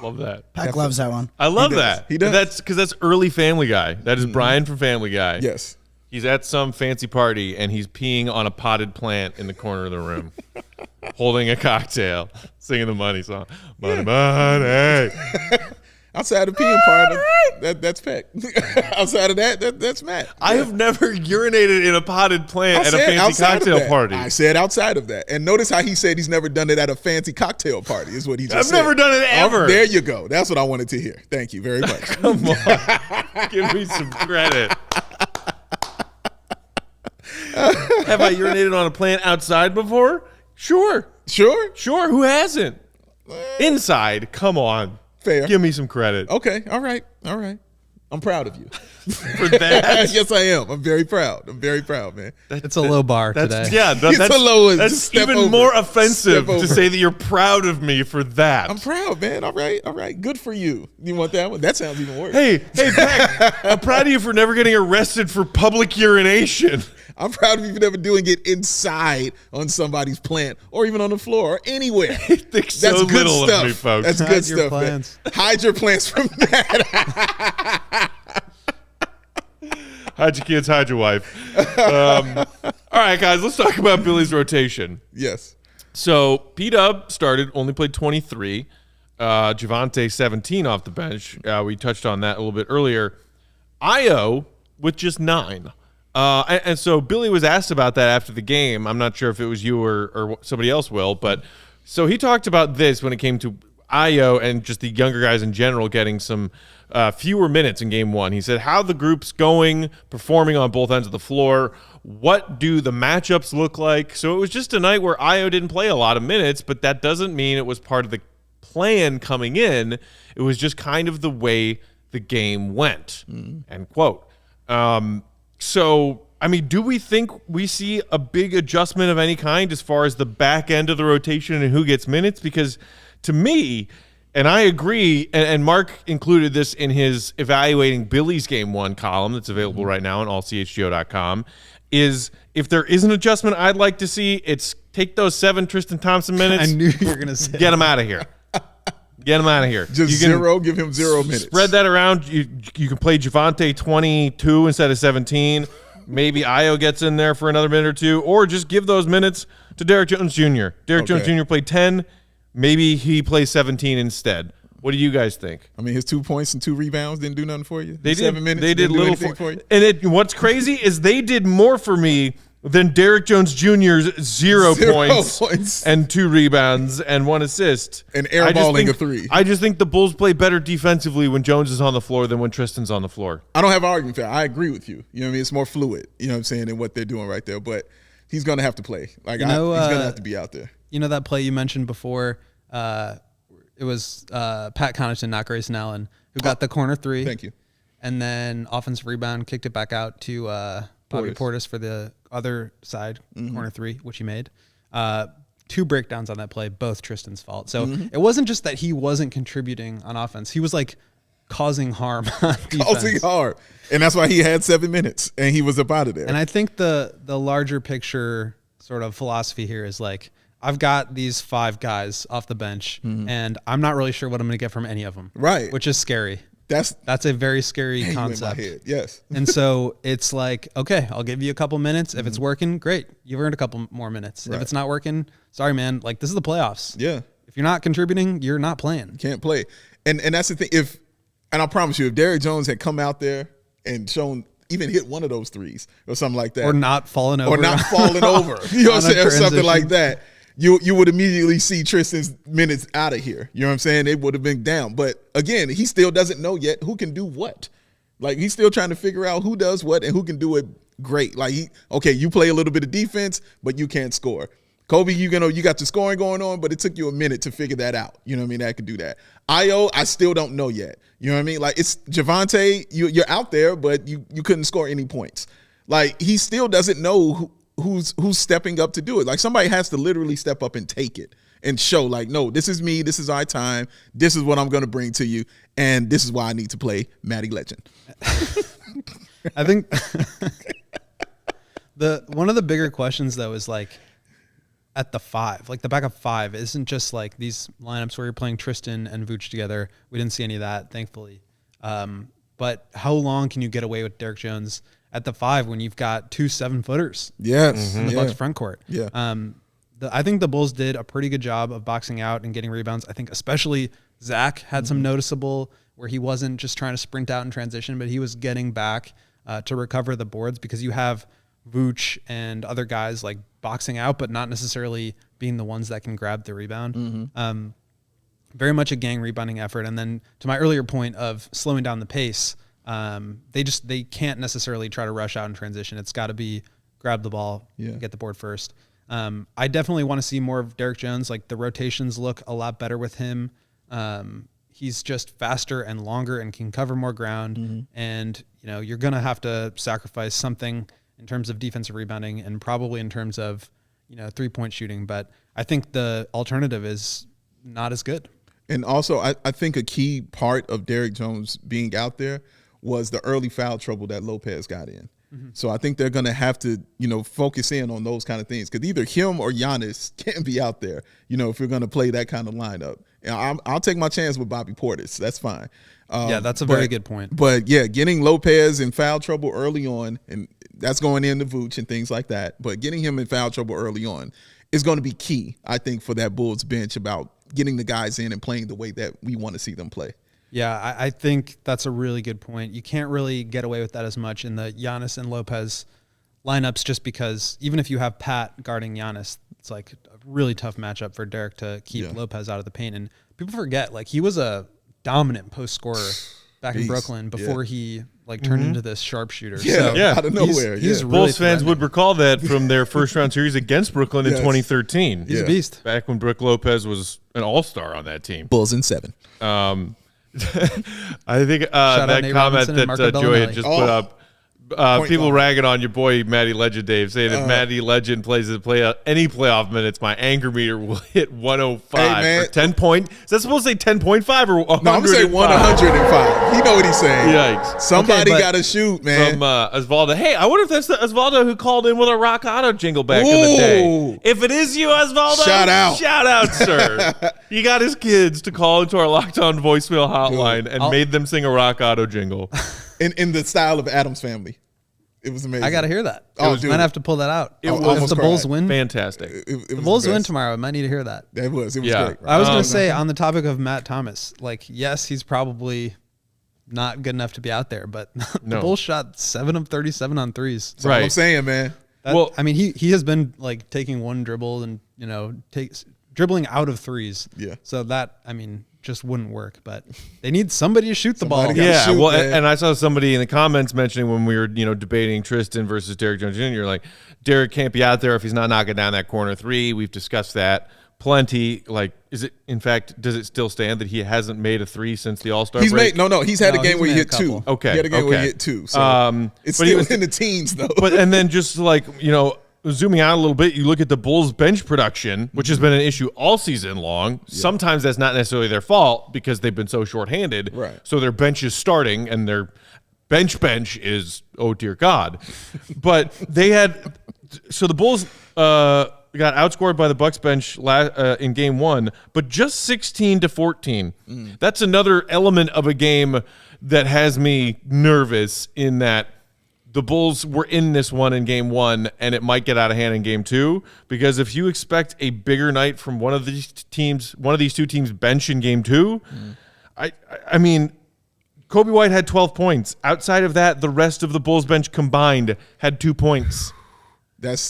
Love that. Pack loves that one. I love that. He does. That's because that's early Family Guy. That is Brian from Family Guy. Yes. He's at some fancy party and he's peeing on a potted plant in the corner of the room, holding a cocktail, singing the money song. Money. Outside of peeing part, that's Peck. Outside of that's Matt. I have never urinated in a potted plant at a fancy cocktail party. I said outside of that. And notice how he said he's never done it at a fancy cocktail party is what he just said. I've never done it ever. Oh, there you go. That's what I wanted to hear. Thank you very much. Come on. Give me some credit. Have I urinated on a plant outside before? Sure. Who hasn't? Inside, come on. Fair. Give me some credit. Okay. All right. I'm proud of you. For that? Yes, I am. I'm very proud, man. It's a low bar today. Yeah, that's even more offensive to say that you're proud of me for that. I'm proud, man. All right. Good for you. You want that one? That sounds even worse. Hey, Peck, I'm proud of you for never getting arrested for public urination. I'm proud of you for never doing it inside on somebody's plant or even on the floor or anywhere. That's so good little stuff. Of me, folks. That's good stuff, man. Hide your plants from that. Hide your kids, hide your wife. All right, guys, let's talk about Billy's rotation. Yes. So P-Dub only played 23. Javonte 17 off the bench. We touched on that a little bit earlier. Io with just 9. And so Billy was asked about that after the game. I'm not sure if it was you or somebody else will, but so he talked about this when it came to Io and just the younger guys in general getting some fewer minutes in game one. He said, how the group's going, performing on both ends of the floor. What do the matchups look like? So it was just a night where Io didn't play a lot of minutes, but that doesn't mean it was part of the plan coming in. It was just kind of the way the game went, end quote. So, I mean, do we think we see a big adjustment of any kind as far as the back end of the rotation and who gets minutes? Because to me, and I agree, and Mark included this in his evaluating Billy's game one column that's available right now on allchgo.com, is if there is an adjustment I'd like to see, it's take those 7 Tristan Thompson minutes. I knew you were going to say get him out of here. Get him out of here. Just give him 0 minutes. Spread that around. You can play Javonte 22 instead of 17. Maybe Io gets in there for another minute or two, or just give those minutes to Derrick Jones Jr. Derrick Jones Jr. played 10. Maybe he plays 17 instead. What do you guys think? I mean, his 2 points and 2 rebounds didn't do nothing for you. They did 7 minutes. They did little for you. And what's crazy is they did more for me Then Derrick Jones Jr.'s zero points and 2 rebounds and 1 assist. And airballing a 3. I just think the Bulls play better defensively when Jones is on the floor than when Tristan's on the floor. I don't have an argument for that. I agree with you. You know what I mean? It's more fluid, you know what I'm saying, than what they're doing right there. But he's going to have to play. Like, he's going to have to be out there. You know that play you mentioned before? It was Pat Connaughton, not Grayson Allen, who got the corner 3. Thank you. And then offensive rebound, kicked it back out to Bobby Portis for the other side, corner 3, which he made. 2 breakdowns on that play, both Tristan's fault. So it wasn't just that he wasn't contributing on offense. He was like causing harm on defense. Causing harm. And that's why he had 7 minutes and he was up out of there. And I think the larger picture sort of philosophy here is like, I've got these 5 guys off the bench and I'm not really sure what I'm going to get from any of them. Right. Which is scary. That's a very scary concept. In my head. Yes. And so it's like, okay, I'll give you a couple minutes. If it's working, great. You've earned a couple more minutes. If it's not working, sorry, man. Like, this is the playoffs. Yeah. If you're not contributing, you're not playing. Can't play. And that's the thing. And I promise you, if Derrick Jones had come out there and even hit one of those 3s or something like that. Or not falling over. You know what I'm saying? Or something like that. You would immediately see Tristan's minutes out of here. You know what I'm saying? It would have been down. But again, he still doesn't know yet who can do what. Like, he's still trying to figure out who does what and who can do it great. Like, you play a little bit of defense, but you can't score. Kobe, you got the scoring going on, but it took you a minute to figure that out. You know what I mean? That could do that. I still don't know yet. You know what I mean? Like, it's Javonte, you're out there, but you couldn't score any points. Like, he still doesn't know who's stepping up to do it. Like, somebody has to literally step up and take it and show, like, no, this is me, this is our time, this is what I'm going to bring to you, and this is why I need to play Matty Legend. I think one of the bigger questions, though, is like at the 5, like the backup 5 isn't just like these lineups where you're playing Tristan and Vooch together. We didn't see any of that, thankfully. But how long can you get away with Derrick Jones at the 5 when you've got 2 7-footers? Yes. In the Bucks front court. Yeah. I think the Bulls did a pretty good job of boxing out and getting rebounds. I think especially Zach had some noticeable where he wasn't just trying to sprint out in transition, but he was getting back to recover the boards, because you have Vooch and other guys like boxing out, but not necessarily being the ones that can grab the rebound. Very much a gang rebounding effort. And then to my earlier point of slowing down the pace, they can't necessarily try to rush out in transition. It's got to be grab the ball, get the board first. I definitely want to see more of Derrick Jones. Like, the rotations look a lot better with him. He's just faster and longer and can cover more ground. And, you're going to have to sacrifice something in terms of defensive rebounding and probably in terms of, 3-point shooting. But I think the alternative is not as good. And also, I think a key part of Derrick Jones being out there was the early foul trouble that Lopez got in. So I think they're going to have to, focus in on those kind of things, because either him or Giannis can't be out there, if you're going to play that kind of lineup. And I'll take my chance with Bobby Portis. That's fine. That's a very good point. But, yeah, getting Lopez in foul trouble early on, and that's going into Vooch and things like that, but getting him in foul trouble early on is going to be key, I think, for that Bulls bench about getting the guys in and playing the way that we want to see them play. Yeah, I think that's a really good point. You can't really get away with that as much in the Giannis and Lopez lineups, just because even if you have Pat guarding Giannis, it's like a really tough matchup for Derrick to keep Lopez out of the paint. And people forget, like, he was a dominant post scorer back in Brooklyn before he turned into this sharpshooter. Out of nowhere. He's really Bulls fans would recall that from their first round series against Brooklyn in 2013. He's a beast. Back when Brook Lopez was an all-star on that team. Bulls in 7. I think that comment that Joey had just put up, people ragging on your boy Matty Legend, Dave, saying if Matty Legend plays any playoff minutes, my anger meter will hit 105 for 10 point. Is that supposed to say 10.5 or 105? No, I'm going to say 105. You know what he's saying. Yikes. Somebody got to shoot, man. From Osvaldo. Hey, I wonder if that's the Osvaldo who called in with a Rock Auto jingle back in the day. If it is you, Osvaldo, shout out, sir. He got his kids to call into our Locked On voicemail hotline and made them sing a Rock Auto jingle. In the style of Addams Family. It was amazing. I got to hear that. Dude. Might have to pull that out. If the Bulls win. Fantastic. If the Bulls win tomorrow, I might need to hear that. It was great. Right? I was going to say, on the topic of Matt Thomas, like, yes, he's probably not good enough to be out there, but the Bulls shot 7 of 37 on threes. That's what I'm saying, man. I mean, he has been like taking one dribble and dribbling out of threes. Yeah. So that, I mean, just wouldn't work. But they need somebody to shoot the ball. Yeah. Shoot, well, man. and I saw somebody in the comments mentioning when we were debating Tristan versus Derek Jones Jr. Like, Derek can't be out there if he's not knocking down that corner three. We've discussed that plenty. Like, does it still stand that he hasn't made a three since the All-Star break? He's had a game where he hit two. Okay. He had a game where he hit two. So it's still in the teens though. And then just like, zooming out a little bit, you look at the Bulls bench production, which has been an issue all season long. Yeah. Sometimes that's not necessarily their fault because they've been so shorthanded. Right. So their bench is starting and their bench is, oh dear God. But the Bulls got outscored by the Bucks bench in game one, but just 16-14. That's another element of a game that has me nervous in that the Bulls were in this one in game one, and it might get out of hand in game two, because if you expect a bigger night from one of these two teams bench in game two, I mean, Kobe White had 12 points. Outside of that, the rest of the Bulls bench combined had 2 points.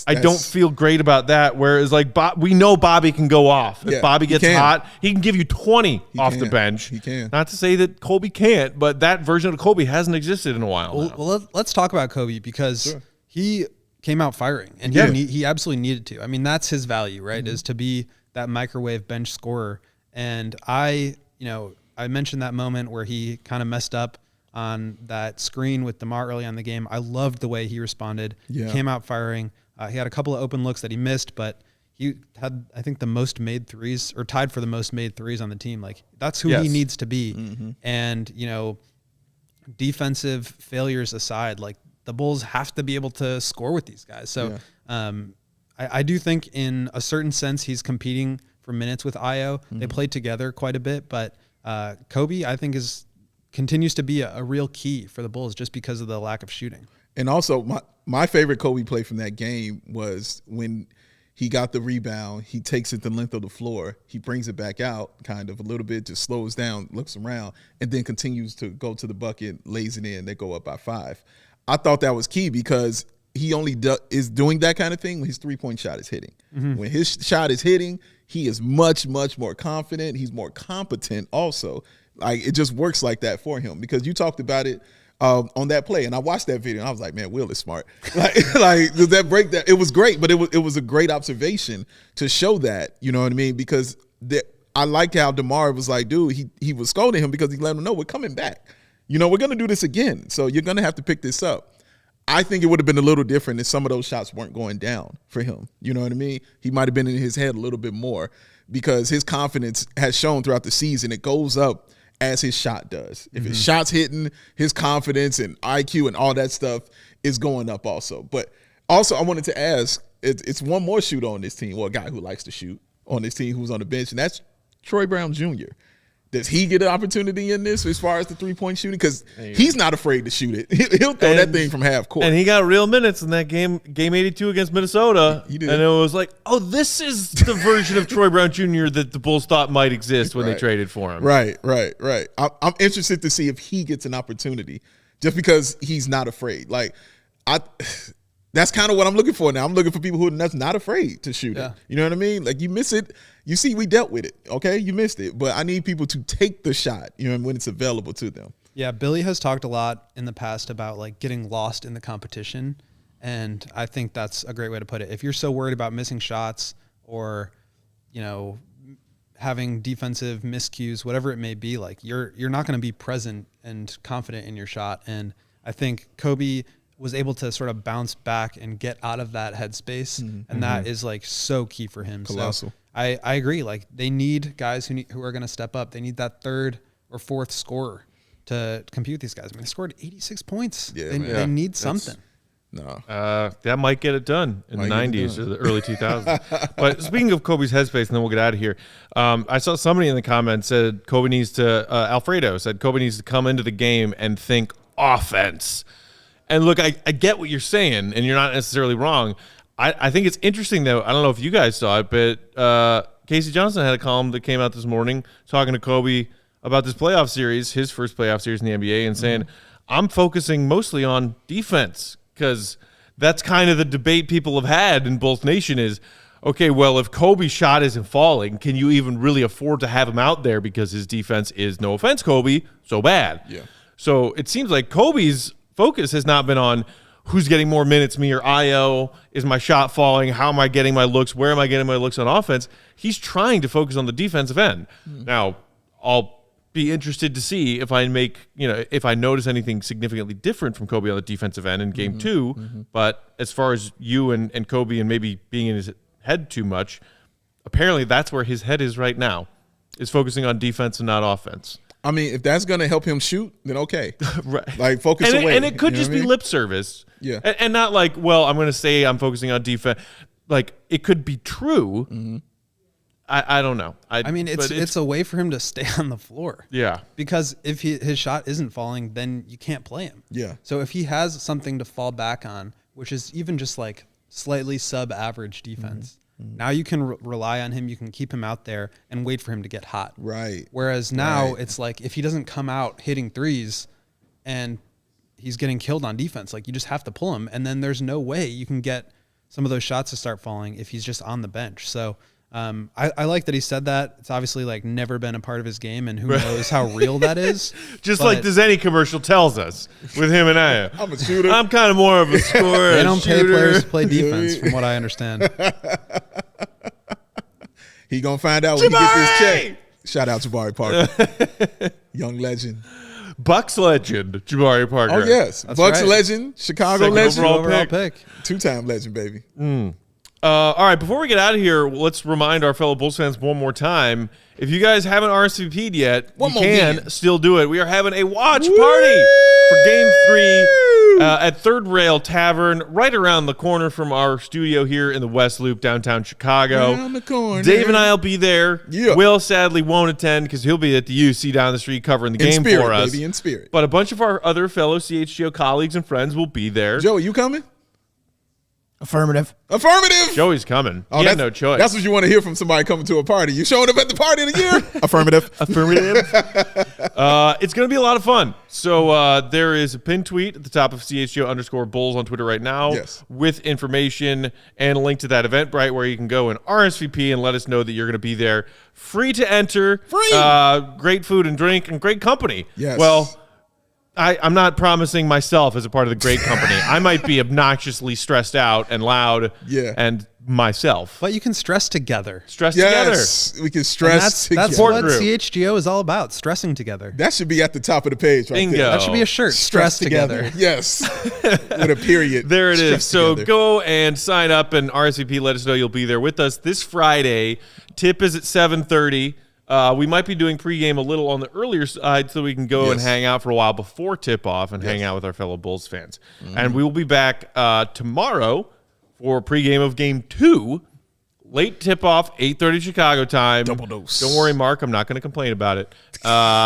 I don't feel great about that. Whereas, like, we know Bobby can go off. If Bobby gets hot, he can give you 20 off the bench. He can. Not to say that Kobe can't, but that version of Kobe hasn't existed in a while. Well, let's talk about Kobe because he came out firing, and he absolutely needed to. I mean, that's his value, right? Is to be that microwave bench scorer. And I mentioned that moment where he kind of messed up on that screen with DeMar early on in the game. I loved the way he responded. Yeah. He came out firing. He had a couple of open looks that he missed, but he had, I think, the most made threes, or tied for the most made threes on the team. Like, that's who he needs to be. Mm-hmm. And, defensive failures aside, like, the Bulls have to be able to score with these guys. So I do think in a certain sense he's competing for minutes with Ayo. Mm-hmm. They played together quite a bit, but Kobe, I think, continues to be a real key for the Bulls just because of the lack of shooting. And also, my favorite Kobe play from that game was when he got the rebound, he takes it the length of the floor, he brings it back out kind of a little bit, just slows down, looks around, and then continues to go to the bucket, lays it in, they go up by 5. I thought that was key because he only is doing that kind of thing when his three-point shot is hitting. Mm-hmm. When his shot is hitting, he is much, much more confident. He's more competent also. Like, it just works like that for him because you talked about it on that play, and I watched that video, and I was like, man, Will is smart. like that break, that it was great, but it was a great observation to show that, you know what I mean? Because I like how DeMar was like, dude, he was scolding him because he let him know we're coming back. We're going to do this again, so you're going to have to pick this up. I think it would have been a little different if some of those shots weren't going down for him. You know what I mean? He might have been in his head a little bit more because his confidence has shown throughout the season. It goes up as his shot does. If his shot's hitting, his confidence and IQ and all that stuff is going up also. But also I wanted to ask, it's one more shooter on this team, or a guy who likes to shoot on this team who's on the bench, and that's Troy Brown Jr. Does he get an opportunity in this as far as the three-point shooting? Because he's not afraid to shoot it. He'll throw that thing from half court. And he got real minutes in that game 82 against Minnesota. He did. And it was like, oh, this is the version of Troy Brown Jr. that the Bulls thought might exist when they traded for him. Right. I'm interested to see if he gets an opportunity just because he's not afraid. Like, that's kind of what I'm looking for now. I'm looking for people who are not afraid to shoot it. You know what I mean? Like, you miss it. You see, we dealt with it, okay? You missed it. But I need people to take the shot, when it's available to them. Yeah, Billy has talked a lot in the past about, like, getting lost in the competition. And I think that's a great way to put it. If you're so worried about missing shots or, having defensive miscues, whatever it may be, like, you're not going to be present and confident in your shot. And I think Kobe was able to sort of bounce back and get out of that headspace. And that is, like, so key for him. Colossal. So I agree. Like, they need guys who are going to step up. They need that third or fourth scorer to compete these guys. I mean, they scored 86 points. Yeah, they need something. That might get it done in the 90s or the early 2000s. But speaking of Kobe's headspace, and then we'll get out of here, I saw somebody in the comments said Kobe needs to, Alfredo said Kobe needs to come into the game and think offense. And look, I get what you're saying, and you're not necessarily wrong. I think it's interesting, though. I don't know if you guys saw it, but Casey Johnson had a column that came out this morning talking to Kobe about this playoff series, his first playoff series in the NBA, and saying, I'm focusing mostly on defense because that's kind of the debate people have had in Bulls Nation is, okay, well, if Kobe's shot isn't falling, can you even really afford to have him out there because his defense is, no offense, Kobe, so bad? Yeah. So it seems like Kobe's focus has not been on who's getting more minutes, me or Io. Is my shot falling? How am I getting my looks? Where am I getting my looks on offense? He's trying to focus on the defensive end. Now, I'll be interested to see if I if I notice anything significantly different from Kobe on the defensive end in game 2. But as far as you and Kobe and maybe being in his head too much, apparently that's where his head is right now, is focusing on defense and not offense. I mean, if that's going to help him shoot, then okay. Right. Like, focus away. And it could just be lip service. Yeah. And not like, well, I'm going to say I'm focusing on defense. Like, it could be true. I don't know. I mean, it's a way for him to stay on the floor. Yeah. Because if his shot isn't falling, then you can't play him. Yeah. So if he has something to fall back on, which is even just like slightly sub-average defense, now you can rely on him. You can keep him out there and wait for him to get hot. Right. Whereas now it's like if he doesn't come out hitting threes and he's getting killed on defense, like you just have to pull him. And then there's no way you can get some of those shots to start falling if he's just on the bench. So I like that he said that. It's obviously like never been a part of his game, and who knows how real that is. Just like the Zenny commercial tells us with him and I. I'm a shooter. I'm kind of more of a scorer. They don't pay players to play defense, from what I understand. He gonna find out when he gets this check. Shout out Jabari Parker, young legend. Bucks legend, Jabari Parker. Oh yes, That's Bucks right. legend, Chicago Second legend, overall pick. 2-time legend, baby. All right, before we get out of here, let's remind our fellow Bulls fans one more time. If you guys haven't RSVP'd yet, you can still do it. We are having a watch party for Game 3 at Third Rail Tavern, right around the corner from our studio here in the West Loop, downtown Chicago. Around the corner. Dave and I will be there. Yeah. Will sadly won't attend because he'll be at the UC down the street covering the game spirit, for us. Baby, in spirit. But a bunch of our other fellow CHGO colleagues and friends will be there. Joey, you coming? Affirmative. Affirmative. Joey's coming. Oh, He had no choice. That's what you want to hear from somebody coming to a party. You showing up at the party of the year? Affirmative. Affirmative. It's going to be a lot of fun. So there is a pinned tweet at the top of CHGO_Bulls on Twitter right now with information and a link to that Eventbrite where you can go and RSVP and let us know that you're going to be there. Free to enter. Free. Great food and drink and great company. Yes. Well, I'm not promising myself as a part of the great company. I might be obnoxiously stressed out and loud and myself. But you can stress together. Stress together. We can stress together. That's what CHGO is all about, stressing together. That should be at the top of the page right Bingo. there. That should be a shirt. Stress together. Yes. With a period. There it is. So together. go and sign up and RSVP. Let us know you'll be there with us this Friday. Tip is at 7:30. We might be doing pregame a little on the earlier side so we can go and hang out for a while before tip-off and hang out with our fellow Bulls fans. And we will be back tomorrow for pregame of Game 2. Late tip-off, 8:30 Chicago time. Double dose. Don't worry, Mark. I'm not going to complain about it.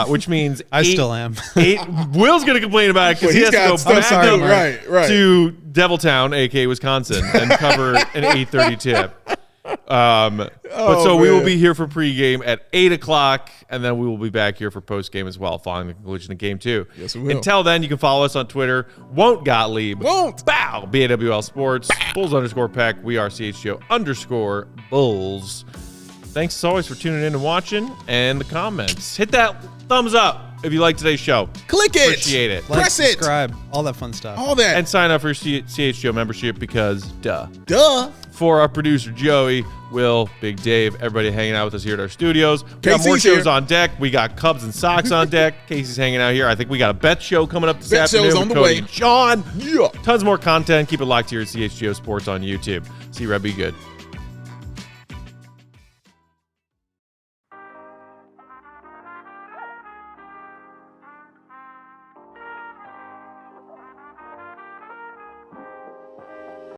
Which means I still am. Will's going to complain about it because he has to go back up to Deviltown, a.k.a. Wisconsin, and cover an 8:30 tip. We will be here for pregame at 8 o'clock, and then we will be back here for postgame as well, following the conclusion of Game 2. Yes, we will. Until then, you can follow us on Twitter. Won't Gottlieb. Won't. Bow. BAWL Sports. Bulls_Peck. We are CHGO_Bulls. Thanks as always for tuning in and watching, and the comments. Hit that thumbs up if you like today's show. Click it. Appreciate it. Like, Press it. subscribe, all that fun stuff. All that. And sign up for your CHGO membership because duh. For our producer, Joey, Will, Big Dave, everybody hanging out with us here at our studios. We got more Casey's shows here. on deck. We got Cubs and Sox on deck. Casey's hanging out here. I think we got a bet show coming up this Bet afternoon. show's on with the Cody way. and Sean. Yeah. Tons more content. Keep it locked here at CHGO Sports on YouTube. See you, Red. Be good.